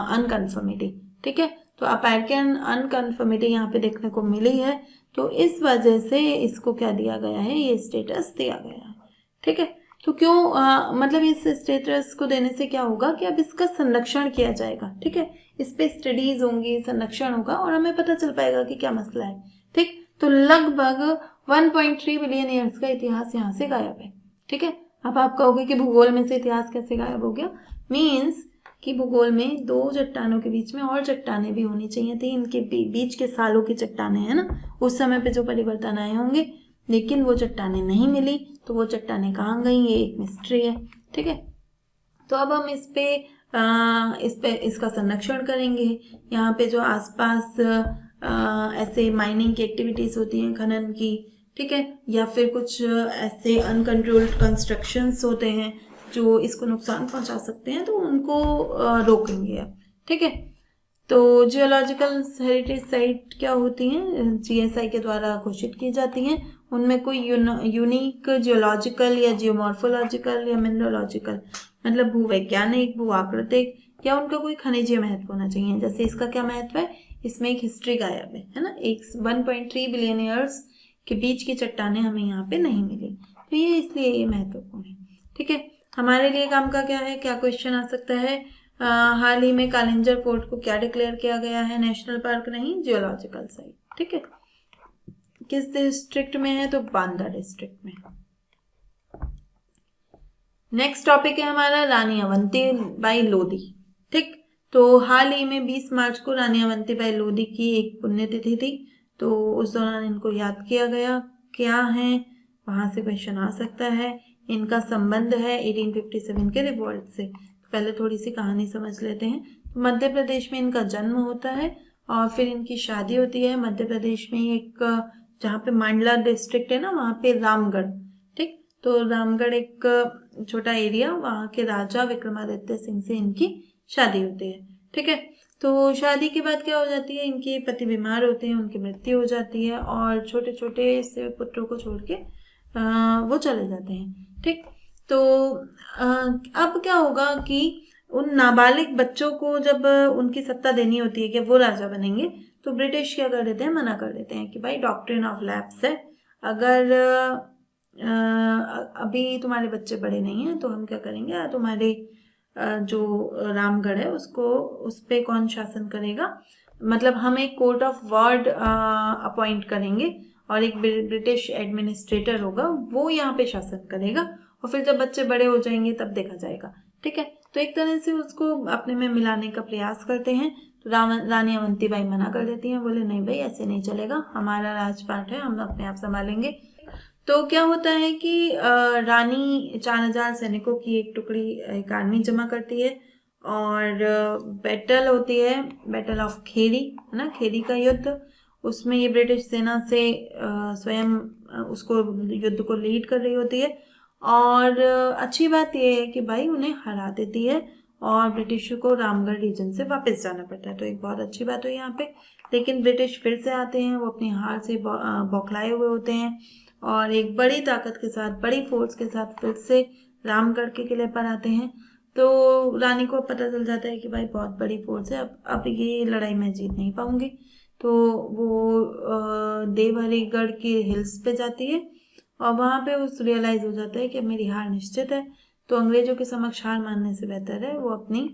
अनकन्फर्मिटी, ठीक है। तो अपैर्कियन अनकन्फर्मिटी यहाँ पे देखने को मिली है, तो इस वजह से इसको क्या दिया गया है, ये स्टेटस दिया गया है, ठीक है। तो क्यों, मतलब इस स्टेटस को देने से क्या होगा कि अब इसका संरक्षण किया जाएगा, ठीक है, इस पे स्टडीज होंगी, संरक्षण होगा, और हमें पता चल पाएगा कि क्या मसला है, ठीक। तो लगभग 1.3 बिलियन ईयर्स का इतिहास यहाँ से गायब है, ठीक है। अब आप कहोगे कि भूगोल में से इतिहास कैसे गायब हो गया, मीन्स कि भूगोल में दो चट्टानों के बीच में और चट्टानें भी होनी चाहिए थी, इनके बीच के सालों की चट्टानें हैं ना, उस समय पे जो परिवर्तन आए होंगे, लेकिन वो चट्टानें नहीं मिली, तो वो चट्टानें कहाँ गई, ये एक मिस्ट्री है, ठीक है। तो अब हम इस पे इसका संरक्षण करेंगे। यहाँ पे जो आसपास ऐसे माइनिंग की एक्टिविटीज होती हैं, खनन की, ठीक है, या फिर कुछ ऐसे अनकंट्रोल्ड कंस्ट्रक्शंस होते हैं जो इसको नुकसान पहुंचा सकते हैं, तो उनको रोकेंगे अब, ठीक है। तो जियोलॉजिकल हेरिटेज साइट क्या होती हैं, जीएसआई के द्वारा घोषित की जाती हैं। उनमें कोई यूनिक जियोलॉजिकल या जियोमॉर्फोलॉजिकल या मिनरोलॉजिकल मतलब भूवैज्ञानिक, भूआकृतिक या उनका कोई खनिजीय महत्व होना चाहिए। जैसे इसका क्या महत्व है, इसमें एक हिस्ट्री गायब है ना, एक 1.3 बिलियन ईयर्स के बीच की चट्टानें हमें यहाँ पे नहीं मिली, तो ये इसलिए ये महत्वपूर्ण है। ठीक है, हमारे लिए काम का क्या है, क्या क्वेश्चन आ सकता है, हाल ही में कालिंजर फोर्ट को क्या डिक्लेयर किया गया है, नेशनल पार्क नहीं, जियोलॉजिकल साइट। ठीक है, किस डिस्ट्रिक्ट में है, तो बांदा डिस्ट्रिक्ट में। नेक्स्ट टॉपिक है हमारा रानी अवंतीबाई लोधी। ठीक, तो हाल ही में 20 मार्च को रानी अवंतीबाई लोधी की एक पुण्यतिथि थी, तो उस दौरान इनको याद किया गया। क्या है, वहां से क्वेश्चन आ सकता है। इनका संबंध है 1857 के रिवॉल्ट से। पहले थोड़ी सी कहानी समझ लेते हैं। तो मध्य प्रदेश में इनका जन्म होता है और फिर इनकी शादी होती है मध्य प्रदेश में एक, जहाँ पे मांडला डिस्ट्रिक्ट है ना, वहाँ पे रामगढ़। ठीक, तो रामगढ़ एक छोटा एरिया, वहाँ के राजा विक्रमादित्य सिंह से इनकी शादी होती है। ठीक है, तो शादी के बाद क्या हो जाती है, इनके पति बीमार होते हैं, उनकी मृत्यु हो जाती है और छोटे छोटे से पुत्रों को छोड़ के वो चले जाते हैं। ठीक, तो अब क्या होगा कि उन नाबालिग बच्चों को जब उनकी सत्ता देनी होती है कि वो राजा बनेंगे, तो ब्रिटिश क्या कर देते हैं, मना कर देते हैं कि भाई डॉक्ट्रिन ऑफ लैप्स है, अगर अभी तुम्हारे बच्चे बड़े नहीं हैं तो हम क्या करेंगे, तुम्हारे जो रामगढ़ है उसको, उस पे कौन शासन करेगा, मतलब हम एक कोर्ट ऑफ वार्ड अपॉइंट करेंगे और एक ब्रिटिश एडमिनिस्ट्रेटर होगा, वो यहाँ पे शासन करेगा और फिर जब बच्चे बड़े हो जाएंगे तब देखा जाएगा। ठीक है, तो एक तरह से उसको अपने में मिलाने का प्रयास करते हैं। तो रानी अवंतीबाई मना कर देती हैं, बोले नहीं भाई ऐसे नहीं चलेगा, हमारा राजपाट है, हम अपने आप संभालेंगे। तो क्या होता है कि रानी 4000 सैनिकों की एक टुकड़ी, एक आर्मी जमा करती है और बैटल होती है, बैटल ऑफ खेड़ी है ना, खेड़ी का युद्ध। उसमें ये ब्रिटिश सेना से स्वयं उसको युद्ध को लीड कर रही होती है और अच्छी बात यह है कि भाई उन्हें हरा देती है और ब्रिटिश को रामगढ़ रीजन से वापस जाना पड़ता है, तो एक बहुत अच्छी बात हुई यहाँ पे। लेकिन ब्रिटिश फिर से आते हैं, वो अपनी हार से बौखलाए हुए होते हैं और एक बड़ी ताकत के साथ, बड़ी फोर्स के साथ फिर से रामगढ़ के किले पर आते हैं। तो रानी को पता चल जाता है कि भाई बहुत बड़ी फोर्स है, अब ये लड़ाई मैं जीत नहीं पाऊंगी। तो वो देवहरीगढ़ के हिल्स पे जाती है और वहाँ पे उस रियलाइज हो जाता है कि मेरी हार निश्चित है, तो अंग्रेजों के समक्ष हार मानने से बेहतर है वो अपनी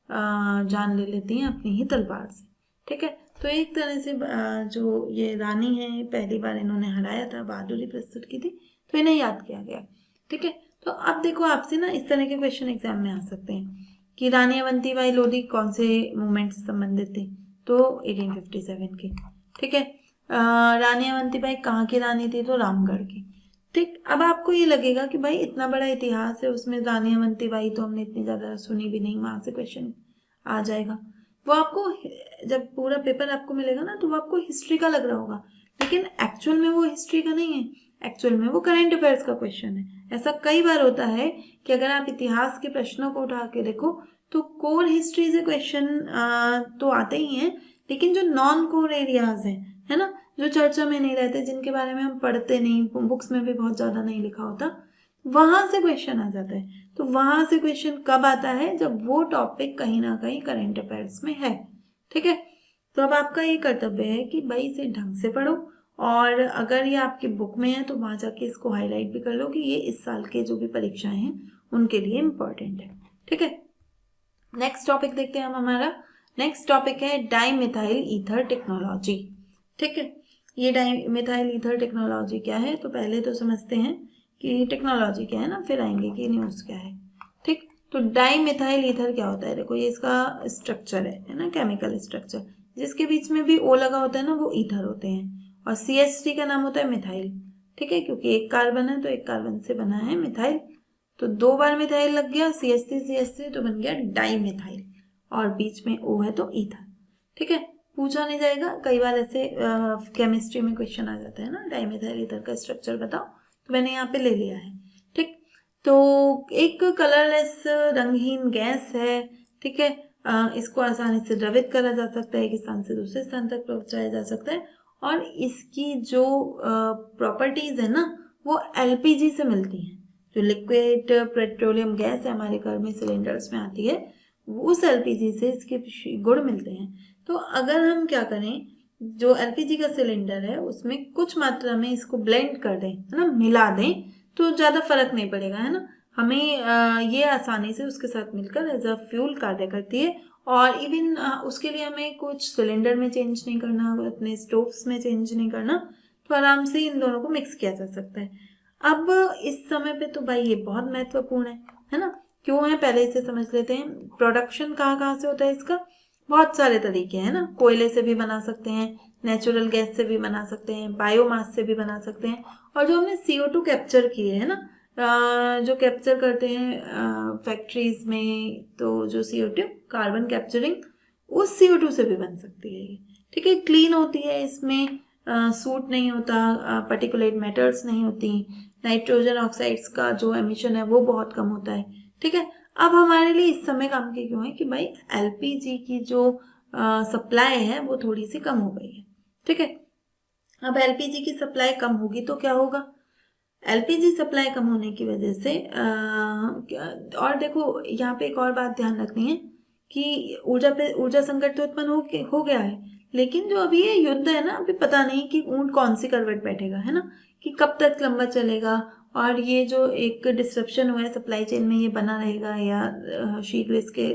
जान ले लेती हैं अपनी ही तलवार से। ठीक है, तो एक तरह से जो ये रानी है, पहली बार इन्होंने हराया था, बहादुरी प्रस्तुत की थी, तो इन्हें याद किया गया। ठीक है, तो अब देखो आपसे ना इस तरह के क्वेश्चन एग्जाम में आ सकते हैं कि रानी अवंतीबाई लोधी कौन से मूवमेंट से संबंधित थी, तो 1857 की। ठीक है, रानी अवंतीबाई कहाँ की रानी थी, तो रामगढ़ की। ठीक, अब आपको ये लगेगा कि भाई इतना बड़ा इतिहास है, उसमें रानी अवंतीबाई तो हमने इतनी ज्यादा सुनी भी नहीं, वहां से क्वेश्चन आ जाएगा। वो आपको जब पूरा पेपर आपको मिलेगा ना, तो वो आपको हिस्ट्री का लग रहा होगा, लेकिन एक्चुअल में वो हिस्ट्री का नहीं है, एक्चुअल में वो करंट अफेयर्स का क्वेश्चन है। ऐसा कई बार होता है कि अगर आप इतिहास के प्रश्नों को उठा के देखो तो कोर हिस्ट्री से क्वेश्चन तो आते ही हैं, लेकिन जो नॉन कोर एरियाज हैं, है ना, जो चर्चा में नहीं रहते, जिनके बारे में हम पढ़ते नहीं, बुक्स में भी बहुत ज्यादा नहीं लिखा होता, वहां से क्वेश्चन आ जाता है। तो वहां से क्वेश्चन कब आता है, जब वो टॉपिक कहीं ना कहीं करंट अफेयर्स में है। ठीक है, तो अब आपका ये कर्तव्य है कि भाई इसे ढंग से पढ़ो और अगर ये आपकी बुक में है तो वहां जाके इसको हाईलाइट भी कर लो कि ये इस साल के जो भी परीक्षाएं हैं उनके लिए इम्पोर्टेंट है। ठीक है, नेक्स्ट टॉपिक देखते हैं हम। हमारा नेक्स्ट टॉपिक है डाइमिथाइल ईथर टेक्नोलॉजी। ठीक है, ये डाइमिथाइल ईथर टेक्नोलॉजी क्या है, तो पहले तो समझते हैं कि टेक्नोलॉजी क्या है ना, फिर आएंगे कि न्यूज क्या है। ठीक, तो डाइमिथाइल ईथर क्या होता है, देखो ये इसका स्ट्रक्चर है ना, केमिकल स्ट्रक्चर, जिसके बीच में भी ओ लगा होता है ना, वो ईथर होते हैं और CH3 का नाम होता है मिथाइल। ठीक है, क्योंकि एक कार्बन है तो एक कार्बन से बना है मिथाइल, तो 2 बार मिथाइल लग गया, CH3 तो बन गया डाइमिथाइल और बीच में O है तो ईथर। ठीक है, पूछा नहीं जाएगा, कई बार ऐसे केमिस्ट्री में क्वेश्चन आ जाता है ना, डाइमिथाइल ईथर का स्ट्रक्चर बताओ, तो मैंने यहाँ पे ले लिया है। ठीक, तो एक कलरलेस रंगहीन गैस है। ठीक है, इसको आसानी से द्रवित करा जा सकता है, एक स्थान से दूसरे स्थान तक पहुंचाया जा सकता है, और इसकी जो प्रॉपर्टीज है ना वो एलपीजी से मिलती हैं। जो लिक्विड पेट्रोलियम गैस है हमारे घर में सिलेंडर्स में आती है, उस एलपीजी से इसके गुण मिलते हैं। तो अगर हम क्या करें, जो एलपीजी का सिलेंडर है उसमें कुछ मात्रा में इसको ब्लेंड कर दें, है ना, मिला दें, तो ज़्यादा फर्क नहीं पड़ेगा, है ना। हमें ये आसानी से उसके साथ मिलकर एज अ फ्यूल कार्य करती है, और इवन उसके लिए हमें कुछ सिलेंडर में चेंज नहीं करना, अपने स्टोव्स में चेंज नहीं करना, तो आराम से इन दोनों को मिक्स किया जा सकता है। अब इस समय पे तो भाई ये बहुत महत्वपूर्ण है ना। क्यों है, पहले इसे समझ लेते हैं। प्रोडक्शन कहाँ से होता है इसका, बहुत सारे तरीके हैं ना। कोयले से भी बना सकते हैं, नेचुरल गैस से भी बना सकते हैं, बायोमास से भी बना सकते हैं, और जो हमने CO2 कैप्चर किए है ना, जो कैप्चर करते हैं फैक्ट्रीज में, तो जो CO2 कार्बन कैप्चरिंग, उस CO2 से भी बन सकती है ये, ठीक है। क्लीन होती है, इसमें सूट नहीं होता, पर्टिकुलेट मैटर्स नहीं होती, नाइट्रोजन ऑक्साइड्स का जो एमिशन है वो बहुत कम होता है, ठीक है। अब हमारे लिए इस समय काम के क्यों है कि भाई एलपीजी की जो सप्लाई है वो थोड़ी सी कम हो गई है, ठीक है। अब एलपीजी की सप्लाई कम होगी तो क्या होगा, एलपीजी सप्लाई कम होने की वजह से और देखो यहाँ पे एक और बात ध्यान रखनी है कि ऊर्जा संकट तो उत्पन्न हो गया है, लेकिन जो अभी ये युद्ध है ना, अभी पता नहीं कि ऊंट कौन सी करवट बैठेगा, है ना, कि कब तक लंबा चलेगा, और ये जो एक डिस्ट्रप्शन हुआ है सप्लाई चेन में, ये बना रहेगा या शीघ्र इसके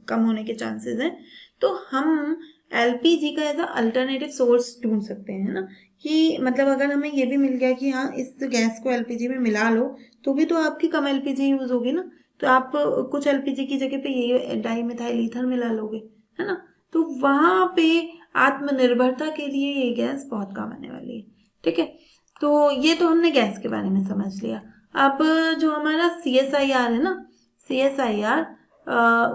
कम होने के चांसेस हैं। तो हम एलपीजी का एज अल्टरनेटिव सोर्स ढूंढ सकते हैं, ना, कि मतलब अगर हमें ये भी मिल गया कि हाँ इस गैस को एलपीजी में मिला लो, तो भी तो आपकी कम एलपीजी यूज होगी ना, तो आप कुछ एलपीजी की जगह पे ये डाईमिथाइल ईथर मिला लोगे, है ना। तो वहां पे आत्मनिर्भरता के लिए ये गैस बहुत काम आने वाली है, ठीक है। तो ये तो हमने गैस के बारे में समझ लिया। अब जो हमारा CSIR है ना, CSIR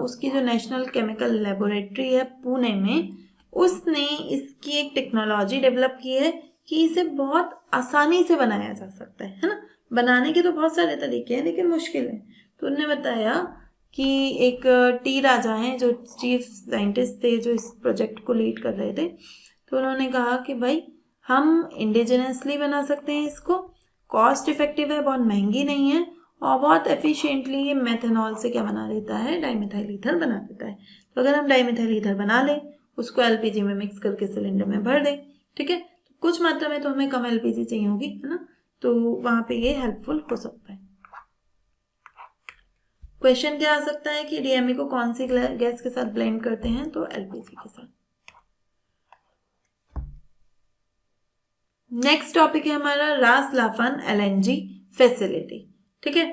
उसकी जो नेशनल केमिकल लेबोरेटरी है पुणे में, उसने इसकी एक टेक्नोलॉजी डेवलप की है कि इसे बहुत आसानी से बनाया जा सकता है ना। बनाने के तो बहुत सारे तरीके हैं लेकिन मुश्किल है। तो उन्होंने बताया कि एक टी राजा हैं जो चीफ साइंटिस्ट थे, जो इस प्रोजेक्ट को लीड कर रहे थे, तो उन्होंने कहा कि भाई हम इंडिजिनसली बना सकते हैं इसको, कॉस्ट इफेक्टिव है, बहुत महंगी नहीं है, और बहुत एफिशिएंटली ये मेथनॉल से क्या बना देता है, डाईमिथाइल ईथर बना देता है। तो अगर हम डाईमिथाइल ईथर बना लें, उसको एलपीजी में मिक्स करके सिलेंडर में भर दें, ठीक है, तो कुछ मात्रा में तो हमें कम एलपीजी चाहिए होगी, है ना, तो वहां पे ये हेल्पफुल हो सकता है। क्वेश्चन क्या आ सकता है कि डीएमई को कौन सी गैस के साथ ब्लेंड करते हैं, तो एलपीजी के साथ। नेक्स्ट टॉपिक है हमारा रास लाफान एलएनजी फैसिलिटी, ठीक है।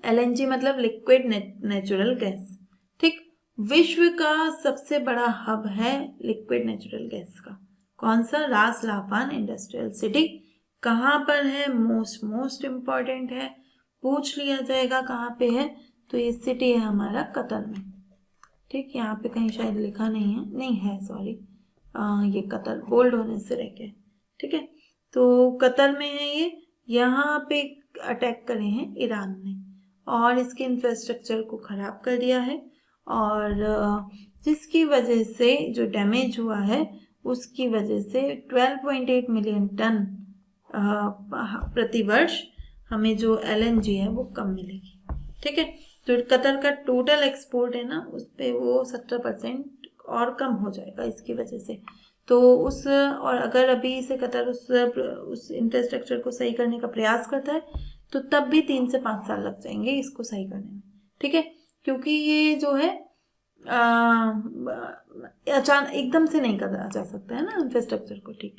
एलएनजी मतलब लिक्विड नेचुरल गैस, ठीक। विश्व का सबसे बड़ा हब है लिक्विड नेचुरल गैस का, कौन सा, रास लाफान इंडस्ट्रियल सिटी। कहाँ पर है, मोस्ट इम्पॉर्टेंट है, पूछ लिया जाएगा कहाँ पे है, तो ये सिटी है हमारा कतर में, ठीक। यहाँ पे कहीं शायद लिखा नहीं है सॉरी, ये कतर बोल्ड होने से रह गया, ठीक है। तो कतर में है ये, यहाँ पे अटैक करे हैं ईरान ने, और इसके इंफ्रास्ट्रक्चर को खराब कर दिया है, और जिसकी वजह से जो डैमेज हुआ है उसकी वजह से 12.8 मिलियन टन प्रति वर्ष हमें जो एलएनजी है वो कम मिलेगी, ठीक है। जो कतर का टोटल एक्सपोर्ट है ना, उस पे वो 70% और कम हो जाएगा इसकी वजह से। तो और अगर अभी से कतर उस इंफ्रास्ट्रक्चर को सही करने का प्रयास करता है, तो तब भी 3 से 5 साल लग जाएंगे इसको सही करने में, ठीक है। क्योंकि ये जो है अचानक एकदम से नहीं करा जा सकता है ना इंफ्रास्ट्रक्चर को, ठीक।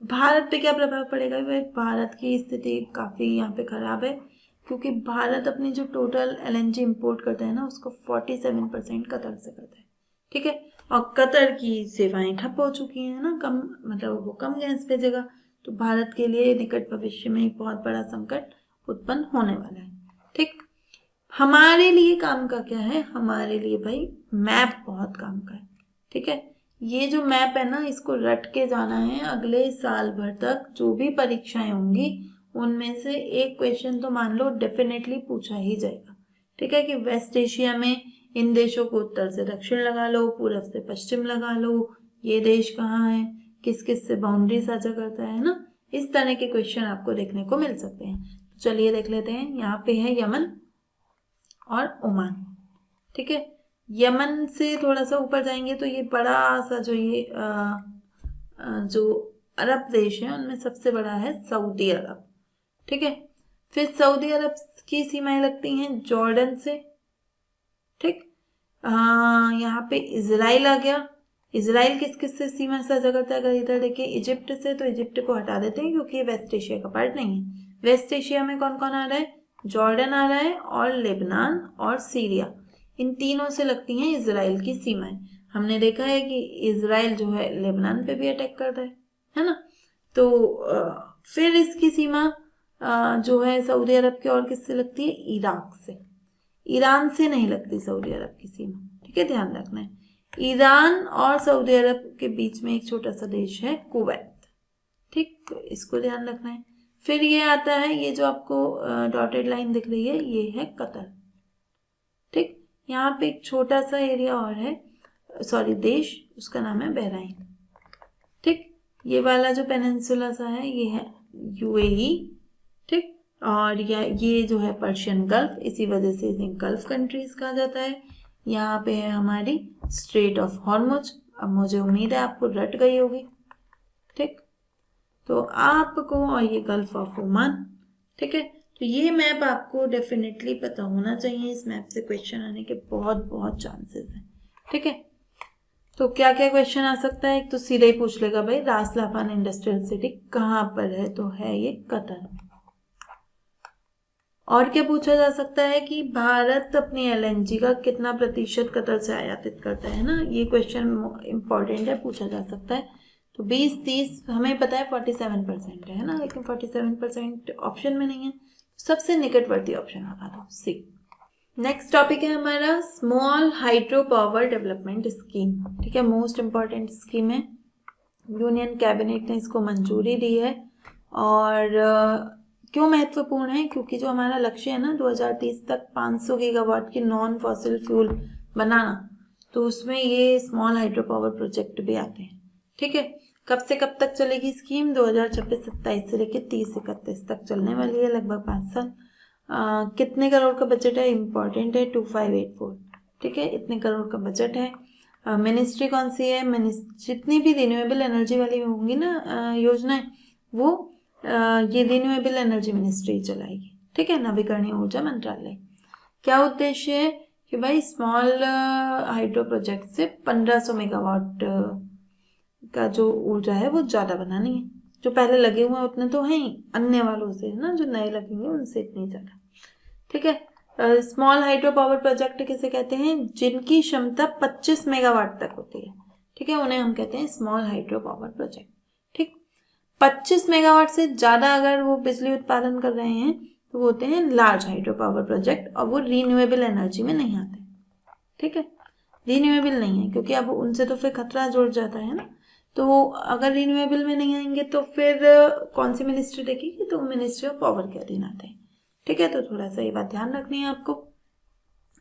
भारत पे क्या प्रभाव पड़ेगा, भाई भारत की स्थिति काफ़ी यहाँ पे खराब है, क्योंकि भारत अपनी जो टोटल एलएनजी इंपोर्ट करता है ना, उसको 47% कतर से करता है, ठीक है। और कतर की सेवाएं ठप हो चुकी हैं ना, कम मतलब वो कम गैस भेजेगा, तो भारत के लिए निकट भविष्य में एक बहुत बड़ा संकट उत्पन्न होने वाला है, ठीक। हमारे लिए काम का क्या है, हमारे लिए भाई मैप बहुत काम का है, ठीक है। ये जो मैप है ना, इसको रट के जाना है अगले साल भर तक, जो भी परीक्षाएं होंगी उनमें से एक क्वेश्चन तो मान लो डेफिनेटली पूछा ही जाएगा, ठीक है, कि वेस्ट एशिया में इन देशों को उत्तर से दक्षिण लगा लो, पूर्व से पश्चिम लगा लो, ये देश कहाँ है, किस किस से बाउंड्री साझा करता है ना। इस तरह के क्वेश्चन आपको देखने को मिल सकते हैं। तो चलिए देख लेते हैं। यहाँ पे है यमन और ओमान, ठीक है। यमन से थोड़ा सा ऊपर जाएंगे तो ये बड़ा सा जो ये जो अरब देश है उनमें सबसे बड़ा है सऊदी अरब, ठीक है। फिर सऊदी अरब की सीमाएं लगती हैं जॉर्डन से, ठीक। यहाँ पे इजराइल आ गया। इजराइल किस किस से सीमा साझा करता है? अगर इधर देखिए इजिप्ट से, तो इजिप्ट को हटा देते हैं क्योंकि ये वेस्ट एशिया का पार्ट नहीं है। वेस्ट एशिया में कौन कौन आ रहा है? जॉर्डन आ रहा है और लेबनान और सीरिया, इन तीनों से लगती हैं इजराइल की सीमाएं। हमने देखा है कि इजराइल जो है लेबनान पे भी अटैक कर रहा है ना। तो फिर इसकी सीमा जो है सऊदी अरब की और किससे लगती है? इराक से। ईरान से नहीं लगती सऊदी अरब की सीमा, ठीक है, ध्यान रखना है। ईरान और सऊदी अरब के बीच में एक छोटा सा देश है कुवैत, ठीक, तो इसको ध्यान रखना है। फिर ये आता है, ये जो आपको डॉटेड लाइन दिख रही है, ये है कतर, ठीक। यहाँ पे एक छोटा सा एरिया और है, सॉरी देश, उसका नाम है बहराइन, ठीक। ये वाला जो पेनिनसुला सा है ये है यूएई, ठीक। और ये जो है पर्शियन गल्फ, इसी वजह से इन्हें गल्फ कंट्रीज कहा जाता है। यहाँ पे है हमारी स्ट्रेट ऑफ हॉर्मुज। अब मुझे उम्मीद है आपको रट गई होगी, ठीक। तो आपको, और ये गल्फ ऑफ ओमान, ठीक है। तो ये मैप आपको डेफिनेटली पता होना चाहिए। इस मैप से क्वेश्चन आने के बहुत बहुत चांसेस हैं, ठीक है। तो क्या क्या क्वेश्चन आ सकता है? एक तो सीधे ही पूछ लेगा भाई रास लाफान इंडस्ट्रियल सिटी कहाँ पर है, तो है ये कतर। और क्या पूछा जा सकता है कि भारत अपनी एलएनजी का कितना प्रतिशत कतर से आयातित करता है ना, ये क्वेश्चन इंपॉर्टेंट है, पूछा जा सकता है। तो 20-30 हमें पता है 47% है ना, लेकिन 47% ऑप्शन में नहीं है, सबसे निकटवर्ती ऑप्शन लगा दो, सी। नेक्स्ट टॉपिक है हमारा small hydro power development scheme, ठीक है, मोस्ट इंपॉर्टेंट स्कीम है। यूनियन कैबिनेट ने इसको मंजूरी दी है। और क्यों महत्वपूर्ण है? क्योंकि जो हमारा लक्ष्य है ना 2030 तक 500 गीगावाट की नॉन फॉसिल फ्यूल बनाना, तो उसमें ये स्मॉल हाइड्रो पावर प्रोजेक्ट भी आते हैं, ठीक है। कब से कब तक चलेगी स्कीम? 2026-27 से लेकर 30-31 तक चलने वाली है, लगभग 5 साल। कितने करोड़ का बजट है? इम्पॉर्टेंट है, 2584, ठीक है, इतने करोड़ का बजट है। मिनिस्ट्री कौन सी है? जितनी भी रिन्यूएबल एनर्जी वाली होंगी ना योजनाएं, वो ये रिन्यूएबल एनर्जी मिनिस्ट्री चलाएगी, ठीक है, नवीकरणीय ऊर्जा मंत्रालय। क्या उद्देश्य है कि भाई स्मॉल हाइड्रो प्रोजेक्ट से 1500 मेगावाट का जो ऊर्जा है वो ज़्यादा बनानी है। जो पहले लगे हुए हैं उतने तो हैं ही, अन्य वालों से है ना, जो नए लगेंगे उनसे इतनी ज़्यादा, ठीक है। स्मॉल हाइड्रो पावर प्रोजेक्ट किसे कहते हैं? जिनकी क्षमता 25 मेगावाट तक होती है, ठीक है, उन्हें हम कहते हैं स्मॉल हाइड्रो पावर प्रोजेक्ट, ठीक। 25 मेगावाट से ज़्यादा अगर वो बिजली उत्पादन कर रहे हैं तो वो होते हैं लार्ज हाइड्रो पावर प्रोजेक्ट, और वो रीन्यूएबल एनर्जी में नहीं आते, ठीक है, रीन्यूएबल नहीं है, क्योंकि अब उनसे तो फिर खतरा जुड़ जाता है ना। तो अगर रीन्यूएबल में नहीं आएंगे तो फिर कौन सी मिनिस्ट्री देखेगी? तो मिनिस्ट्री ऑफ पावर के अधीन आते हैं, ठीक है। तो थोड़ा सा ये बात ध्यान रखनी है आपको।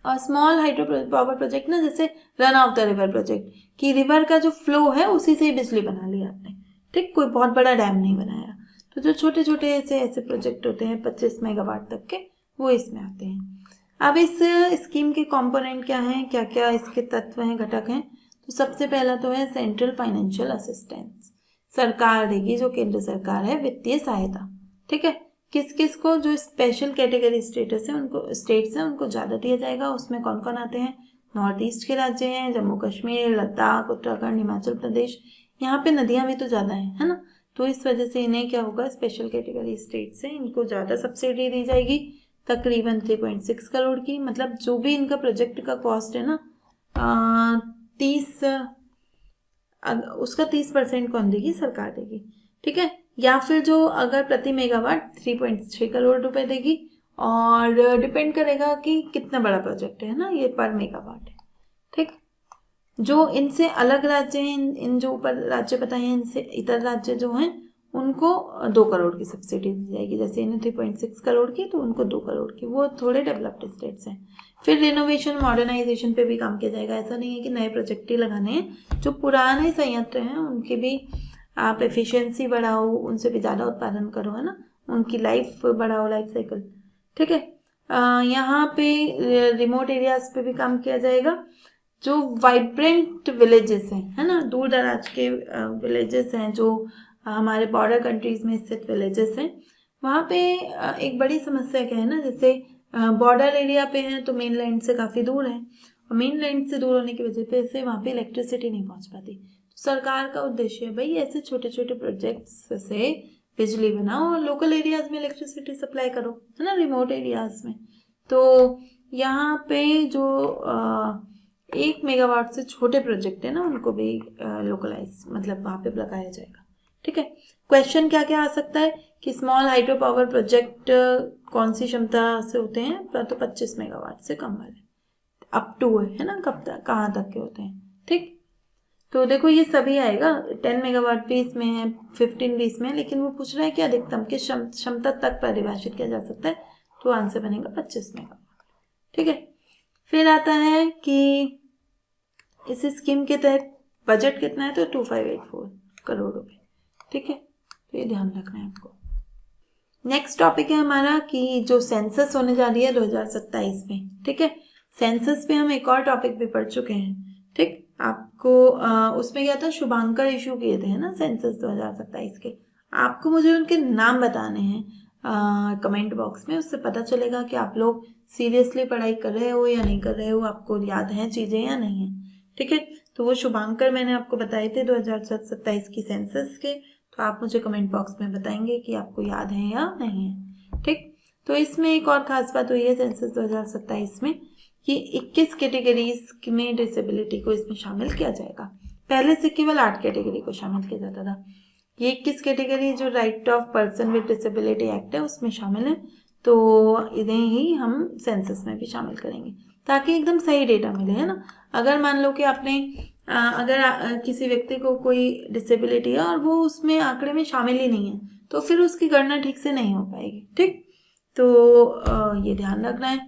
और स्मॉल हाइड्रो पावर प्रोजेक्ट ना, जैसे run of the river project, कि रिवर का जो फ्लो है उसी से ही बिजली बना ली आपने, ठीक, कोई बहुत बड़ा डैम नहीं बनाया। तो जो छोटे छोटे ऐसे प्रोजेक्ट होते हैं 25 मेगावाट तक के, वो इसमें आते हैं। अब इस स्कीम के कंपोनेंट क्या हैं, क्या क्या इसके तत्व हैं, घटक हैं? तो सबसे पहला तो है सेंट्रल फाइनेंशियल असिस्टेंस, सरकार देगी, जो केंद्र सरकार है, वित्तीय सहायता, ठीक है। किस किस को? जो स्पेशल कैटेगरी स्टेटस है उनको, स्टेट्स हैं उनको ज़्यादा दिया जाएगा। उसमें कौन कौन आते हैं? नॉर्थ ईस्ट के राज्य हैं, जम्मू कश्मीर, लद्दाख, उत्तराखंड, हिमाचल प्रदेश, यहाँ पे नदियाँ भी तो ज़्यादा हैं, है ना, तो इस वजह से इन्हें क्या होगा, स्पेशल कैटेगरी स्टेट से इनको ज़्यादा सब्सिडी दी जाएगी, तकरीबन 3.6 करोड़ की। मतलब जो भी इनका प्रोजेक्ट का कॉस्ट है ना 30, उसका 30% कौन देगी? सरकार देगी, ठीक है। या फिर जो अगर प्रति मेगावाट 3.6 करोड़ रुपए देगी, और डिपेंड करेगा कि कितना बड़ा प्रोजेक्ट है ना, ये पर मेगावाट है, ठीक। जो इनसे अलग राज्य हैं, इन जो ऊपर राज्य बताए हैं, इनसे इतर राज्य जो हैं उनको 2 करोड़ की सब्सिडी दी जाएगी। जैसे इन्हें 3.6 करोड़ की तो उनको 2 करोड़ की, वो थोड़े डेवलप्ड स्टेट्स हैं। फिर रिनोवेशन मॉडर्नाइजेशन पे भी काम किया जाएगा। ऐसा नहीं है कि नए प्रोजेक्ट ही लगाने हैं, जो पुराने संयंत्र हैं उनके भी आप एफिशिएंसी बढ़ाओ, उनसे भी ज़्यादा उत्पादन करो, है ना, उनकी लाइफ बढ़ाओ, लाइफ साइकिल। ठीक है, यहाँ पे रिमोट एरियाज पे भी काम किया जाएगा। जो वाइब्रेंट विलेजेस हैं, है ना, दूर दराज के विलेजेस हैं, जो हमारे बॉर्डर कंट्रीज में स्थित विलेजेस हैं, वहाँ पे एक बड़ी समस्या क्या है ना, जैसे बॉर्डर एरिया पे हैं तो मेन लैंड से काफ़ी दूर है, और मेन लैंड से दूर होने की वजह से वहाँ पे इलेक्ट्रिसिटी नहीं पहुँच पाती। तो सरकार का उद्देश्य है भाई ऐसे छोटे छोटे प्रोजेक्ट्स से बिजली बनाओ और लोकल एरियाज में इलेक्ट्रिसिटी सप्लाई करो, है ना, रिमोट एरियाज में। तो यहाँ पे जो 1 मेगावाट से छोटे प्रोजेक्ट है ना, उनको भी लोकलाइज मतलब वहाँ पे लगाया जाएगा। ठीक है, क्वेश्चन क्या क्या आ सकता है कि स्मॉल हाइड्रो पावर प्रोजेक्ट कौन सी क्षमता से होते हैं, तो 25 मेगावाट से कम वाले, अप टू है ना, कब तक कहाँ तक के होते हैं। ठीक, तो देखो ये सभी आएगा, 10 मेगावाट भी इसमें है, 15 भी इसमें है, लेकिन वो पूछ रहा है कि अधिकतम किस क्षमता तक परिभाषित किया जा सकता है, तो आंसर बनेगा 25 मेगावाट। ठीक है, फिर आता है कि इस स्कीम के तहत बजट कितना है, तो 2584 करोड़ रुपए। ठीक है, तो ये ध्यान रखना है आपको। नेक्स्ट टॉपिक है हमारा कि जो सेंसस होने जा रही है 2027 में। ठीक है, सेंसस पे हम एक और टॉपिक भी पढ़ चुके हैं। ठीक, आपको उसमें क्या था, शुभांकर इशू किए थे, है ना, सेंसस 2027 के। आपको मुझे उनके नाम बताने हैं कमेंट बॉक्स में, उससे पता चलेगा कि आप लोग सीरियसली पढ़ाई कर रहे हो या नहीं कर रहे हो, आपको याद हैं चीज़ें या नहीं है। ठीक है, तो वो शुभांकर मैंने आपको बताए थे 2027 की सेंसस के, तो आप मुझे कमेंट बॉक्स में बताएंगे कि आपको याद है या नहीं है। ठीक, तो इसमें एक और खास बात हुई है सेंसस 2027 में कि 21 कैटेगरीज में डिसेबिलिटी को इसमें शामिल किया जाएगा। पहले से केवल 8 कैटेगरी को शामिल किया जाता था। ये 21 कैटेगरी जो right of person with disability act है उसमें शामिल है, तो इन्हें ही हम सेंसस में भी शामिल करेंगे ताकि एकदम सही डेटा मिले, है ना। अगर मान लो कि आपने अगर किसी व्यक्ति को कोई डिसेबिलिटी है और वो उसमें आंकड़े में शामिल ही नहीं है, तो फिर उसकी गणना ठीक से नहीं हो पाएगी। ठीक, तो ये ध्यान रखना है।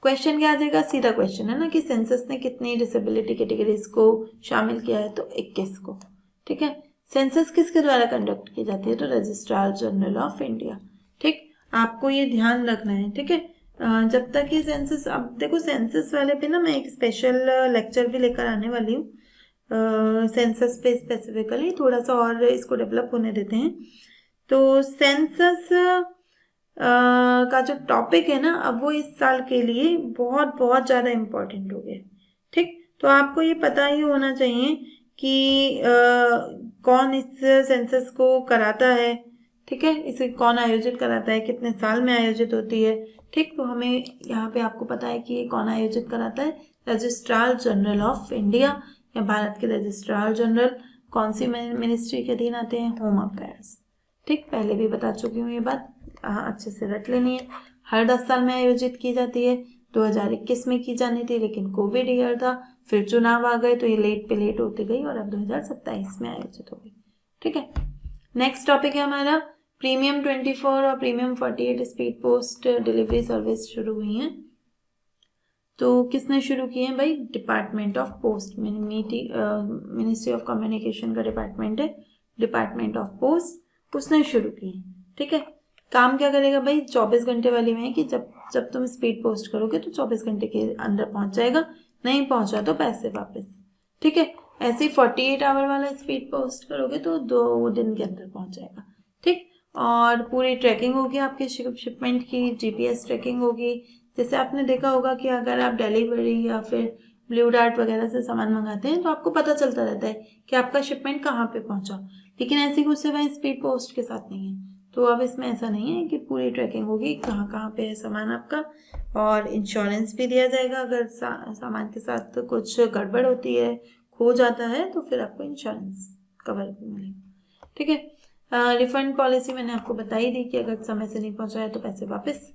क्वेश्चन क्या आ जाएगा, सीधा क्वेश्चन है ना कि सेंसस ने कितनी डिसेबिलिटी कैटेगरीज को शामिल किया है, तो 21 को। ठीक है, सेंसस किसके द्वारा कंडक्ट की जाती है, तो रजिस्ट्रार जनरल ऑफ इंडिया। ठीक, आपको ये ध्यान रखना है। ठीक है, जब तक ये सेंसस, अब देखो सेंसस वाले पे ना मैं एक स्पेशल लेक्चर भी लेकर आने वाली हूँ सेंसस पे स्पेसिफिकली, थोड़ा सा और इसको डेवलप होने देते हैं। तो सेंसस का जो टॉपिक है ना, अब वो इस साल के लिए बहुत बहुत ज़्यादा इम्पोर्टेंट हो गया। ठीक, तो आपको ये पता ही होना चाहिए कि कौन इस सेंसस को कराता है। ठीक है, इसे कौन आयोजित कराता है, कितने साल में आयोजित होती है। ठीक, तो हमें यहाँ पे आपको पता है कि ये कौन आयोजित कराता है, रजिस्ट्रार जनरल ऑफ इंडिया, या भारत के रजिस्ट्रार जनरल। कौन सी मिनिस्ट्री के अधीन आते हैं, होम अफेयर्स। ठीक, पहले भी बता चुकी हूँ ये बात, अच्छे से रट लेनी है। हर 10 साल में आयोजित की जाती है। 2021 में की जानी थी, लेकिन कोविड ईयर था, फिर चुनाव आ गए, तो ये लेट पे लेट होती गई और अब 2027 में आयोजित हो गई। ठीक है, नेक्स्ट टॉपिक है हमारा प्रीमियम 24 और premium 48 speed post delivery service शुरू हुई हैं। तो किसने शुरू किए हैं भाई, department of post, ministry of communication का डिपार्टमेंट है, डिपार्टमेंट ऑफ पोस्ट, उसने शुरू की है। ठीक है, काम क्या करेगा भाई, 24 घंटे वाली में है कि जब तुम स्पीड पोस्ट करोगे तो 24 घंटे के अंदर पहुंच जाएगा, नहीं पहुंचा तो पैसे वापस। ठीक है, ऐसे 48 आवर वाला स्पीड पोस्ट करोगे तो 2 दिन के अंदर पहुंच जाएगा। ठीक, और पूरी ट्रैकिंग होगी आपके शिपमेंट की, जीपीएस ट्रैकिंग होगी। जैसे आपने देखा होगा कि अगर आप डिलीवरी या फिर ब्लू डार्ट वगैरह से सामान मंगाते हैं तो आपको पता चलता रहता है कि आपका शिपमेंट कहाँ पे पहुंचा, लेकिन ऐसी कुछ सेवाएं स्पीड पोस्ट के साथ नहीं है। तो अब इसमें ऐसा नहीं है कि पूरी ट्रैकिंग होगी कहाँ कहाँ पे है सामान आपका, और इंश्योरेंस भी दिया जाएगा अगर सामान के साथ कुछ गड़बड़ होती है, खो जाता है, तो फिर आपको इंश्योरेंस कवर भी मिलेगा। ठीक है, रिफंड पॉलिसी मैंने आपको बताई दी कि अगर समय से नहीं पहुंचाया तो पैसे वापस।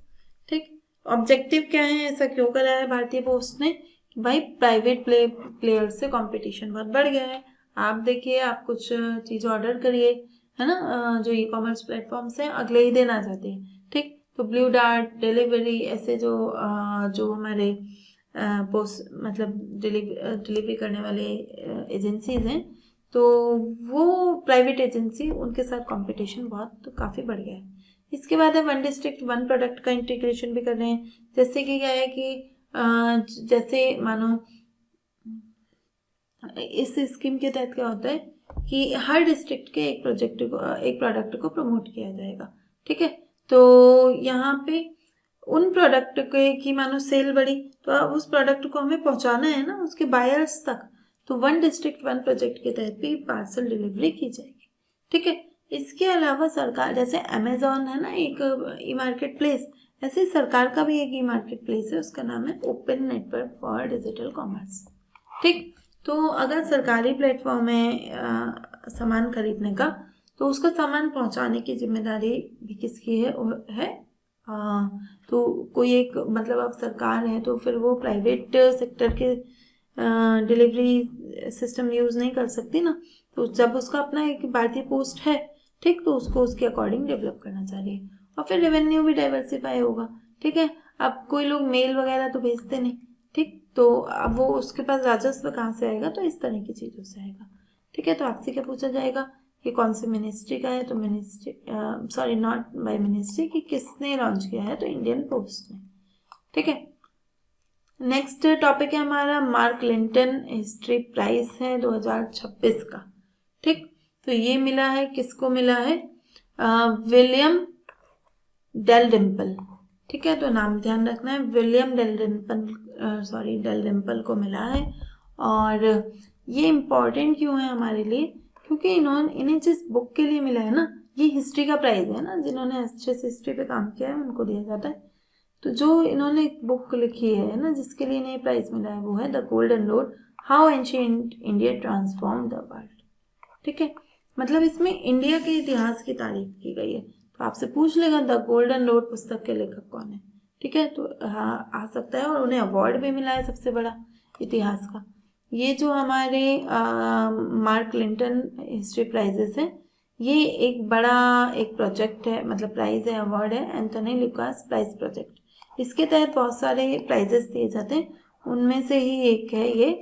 ठीक, ऑब्जेक्टिव क्या है, ऐसा क्यों करा है भारतीय पोस्ट ने, कि भाई प्राइवेट प्लेयर से कंपटीशन बहुत बढ़ गया है। आप देखिए, आप कुछ चीज़ ऑर्डर करिए, है ना, जो ई कॉमर्स प्लेटफॉर्म्स हैं अगले ही दिन आ जाती है। ठीक, तो ब्लू डार्ट, डिलीवरी, ऐसे जो हमारे पोस्ट मतलब डिलीवरी करने वाले एजेंसीज हैं, तो वो प्राइवेट एजेंसी, उनके साथ कंपटीशन बहुत काफ़ी बढ़ गया है। इसके बाद है वन डिस्ट्रिक्ट वन प्रोडक्ट का इंटीग्रेशन भी कर रहे हैं। जैसे कि क्या है कि जैसे मानो इस स्कीम के तहत क्या होता है कि हर डिस्ट्रिक्ट के एक प्रोडक्ट को प्रमोट किया जाएगा। ठीक है, तो यहाँ पे उन प्रोडक्ट की मानो सेल बढ़ी, तो अब उस प्रोडक्ट को हमें पहुंचाना है ना उसके बायर्स तक, तो वन डिस्ट्रिक्ट वन प्रोजेक्ट के तहत भी पार्सल डिलीवरी की जाएगी। ठीक है, इसके अलावा सरकार, जैसे अमेजोन है ना एक ई मार्केट प्लेस, ऐसे सरकार का भी एक ई मार्केट प्लेस है, उसका नाम है open network for digital commerce. ठीक, तो अगर सरकारी प्लेटफॉर्म है सामान खरीदने का, तो उसका सामान पहुंचाने की जिम्मेदारी भी किसकी है? तो कोई एक मतलब अब सरकार है तो फिर वो प्राइवेट सेक्टर के डिलीवरी सिस्टम यूज़ नहीं कर सकती ना, तो जब उसका अपना एक भारतीय पोस्ट है, ठीक, तो उसको उसके अकॉर्डिंग डेवलप करना चाह रही है। और फिर रेवेन्यू भी डाइवर्सिफाई होगा। ठीक है, अब कोई लोग मेल वगैरह तो भेजते नहीं, ठीक, तो अब वो उसके पास राजस्व कहाँ से आएगा? तो इस तरह की चीज़ों से आएगा। ठीक है, तो आपसे क्या पूछा जाएगा कि कौन सी मिनिस्ट्री का है? तो ministry, sorry not by ministry, कि किसने लॉन्च किया है? तो इंडियन पोस्ट ने। ठीक है, नेक्स्ट टॉपिक है हमारा मार्क लिंटन हिस्ट्री प्राइज है 2026 का। ठीक, तो ये मिला है, किसको मिला है? William Dalrymple. ठीक है, तो नाम ध्यान रखना है, विलियम डेलरिम्पल को मिला है। और ये इम्पोर्टेंट क्यों है हमारे लिए? क्योंकि इन्हें जिस बुक के लिए मिला है ना, ये हिस्ट्री का प्राइज है ना, जिन्होंने अच्छे से हिस्ट्री पे काम किया है उनको दिया जाता है। तो जो इन्होंने एक बुक लिखी है ना जिसके लिए इन्हें प्राइज मिला है, वो है the golden road, how ancient India transform the world. ठीक है, मतलब इसमें इंडिया के इतिहास की तारीफ की गई है। तो आपसे पूछ लेगा द गोल्डन रोड पुस्तक के लेखक कौन है? ठीक है, तो हाँ आ सकता है, और उन्हें अवार्ड भी मिला है सबसे बड़ा इतिहास का। ये जो हमारे मार्क लिंटन हिस्ट्री प्राइजेस है, ये एक बड़ा एक प्रोजेक्ट है, मतलब प्राइज है, अवार्ड है, एंथोनी लुकास प्राइज प्रोजेक्ट। इसके तहत बहुत सारे प्राइजेस दिए जाते हैं, उनमें से ही एक है ये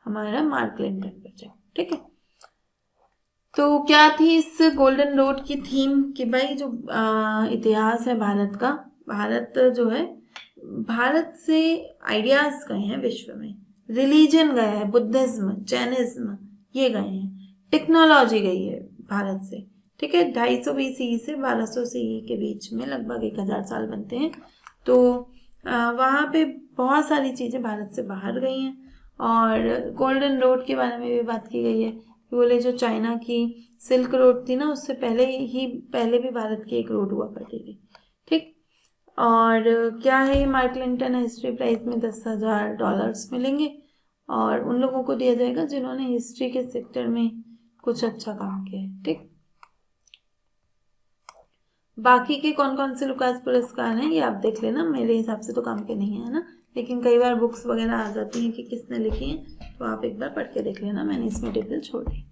हमारा मार्क लिंटन प्रोजेक्ट। ठीक है, तो क्या थी इस गोल्डन रोड की थीम? कि भाई जो इतिहास है भारत का, भारत जो है, भारत से आइडियाज गए हैं विश्व में, रिलीजन गया है, बुद्धिज्म, जैनिज्म, ये गए हैं, टेक्नोलॉजी गई है भारत से। ठीक है, 250 BCE से 1200 CE के बीच में लगभग 1000 साल बनते हैं। तो वहाँ पे बहुत सारी चीज़ें भारत से बाहर गई हैं। और गोल्डन रोड के बारे में भी बात की गई है, बोले जो चाइना की सिल्क रोड थी ना, उससे पहले भी भारत की एक रोड हुआ करती थी। ठीक, और क्या है ये मार्क लिंटन हिस्ट्री प्राइज में $10,000 मिलेंगे, और उन लोगों को दिया जाएगा जिन्होंने हिस्ट्री के सेक्टर में कुछ अच्छा काम किया है। ठीक, बाकी के कौन कौन से लुकास पुरस्कार हैं ये आप देख लेना, मेरे हिसाब से तो काम के नहीं है ना, लेकिन कई बार बुक्स वगैरह आ जाती हैं कि किसने लिखी है, तो आप एक बार पढ़ के देख लेना, मैंने इसमें डिटेल छोड़ दी।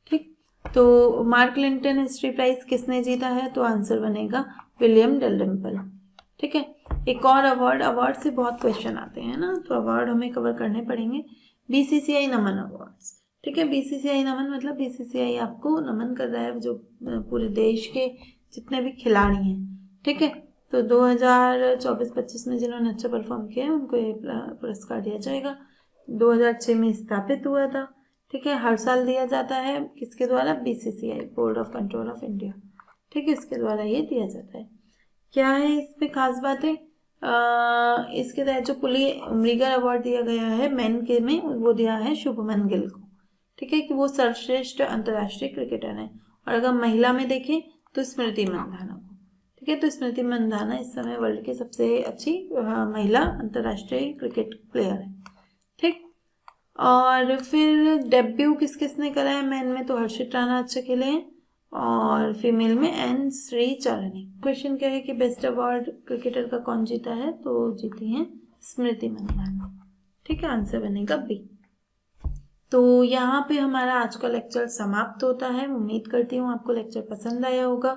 ठीक, तो मार्क लिंटन हिस्ट्री प्राइज किसने जीता है? तो आंसर बनेगा विलियम डेलरिम्पल। ठीक है, एक और अवार्ड से बहुत क्वेश्चन आते हैं ना, तो अवार्ड हमें कवर करने पड़ेंगे। BCCI नमन अवार्ड्स। ठीक है, BCCI नमन मतलब BCCI आपको नमन कर रहा है, जो पूरे देश के जितने भी खिलाड़ी हैं। ठीक है, तो 2024-25 में जिन्होंने अच्छा परफॉर्म किया है उनको ये पुरस्कार दिया जाएगा। 2006 में स्थापित हुआ था। ठीक है, हर साल दिया जाता है, किसके द्वारा? BCCI, board of control of India. ठीक है, इसके द्वारा ये दिया जाता है। क्या है इसमें खास बातें? इसके तहत जो पुली उमरीगर अवार्ड दिया गया है मेन के में, वो दिया है शुभमन गिल को। ठीक है, कि वो सर्वश्रेष्ठ अंतर्राष्ट्रीय क्रिकेटर हैं। और अगर महिला में देखें तो स्मृति मंधाना को। ठीक है, तो स्मृति मंधाना इस समय वर्ल्ड की सबसे अच्छी महिला अंतर्राष्ट्रीय क्रिकेट प्लेयर है। ठीक, और फिर डेब्यू किस किसने करा है? मेन में तो हर्षित राणा अच्छे खेले हैं, और फीमेल में एन श्री चरणी। क्वेश्चन क्या है कि बेस्ट अवार्ड क्रिकेटर का कौन जीता है? तो जीती हैं स्मृति मंधाना। ठीक है, आंसर बनेगा बी। तो यहाँ पे हमारा आज का लेक्चर समाप्त होता है। उम्मीद करती हूँ आपको लेक्चर पसंद आया होगा।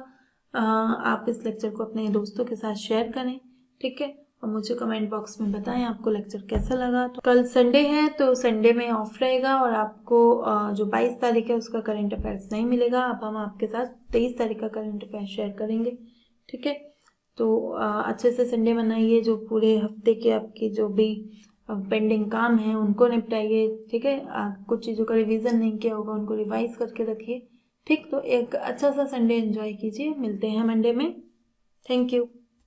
आप इस लेक्चर को अपने दोस्तों के साथ शेयर करें, ठीक है, और मुझे कमेंट बॉक्स में बताएं आपको लेक्चर कैसा लगा। तो कल संडे है तो संडे में ऑफ रहेगा और आपको जो 22 तारीख है उसका करंट अफेयर्स नहीं मिलेगा। अब हम आपके साथ 23 तारीख का करंट अफेयर्स शेयर करेंगे, ठीक है। तो अच्छे से संडे मनाइए, जो पूरे हफ्ते के आपके जो भी पेंडिंग काम है उनको निपटाइए, ठीक है। कुछ चीज़ों का रिवीजन नहीं किया होगा उनको रिवाइज करके रखिए, ठीक। तो एक अच्छा सा संडे एंजॉय कीजिए। मिलते हैं मंडे में। Thank you.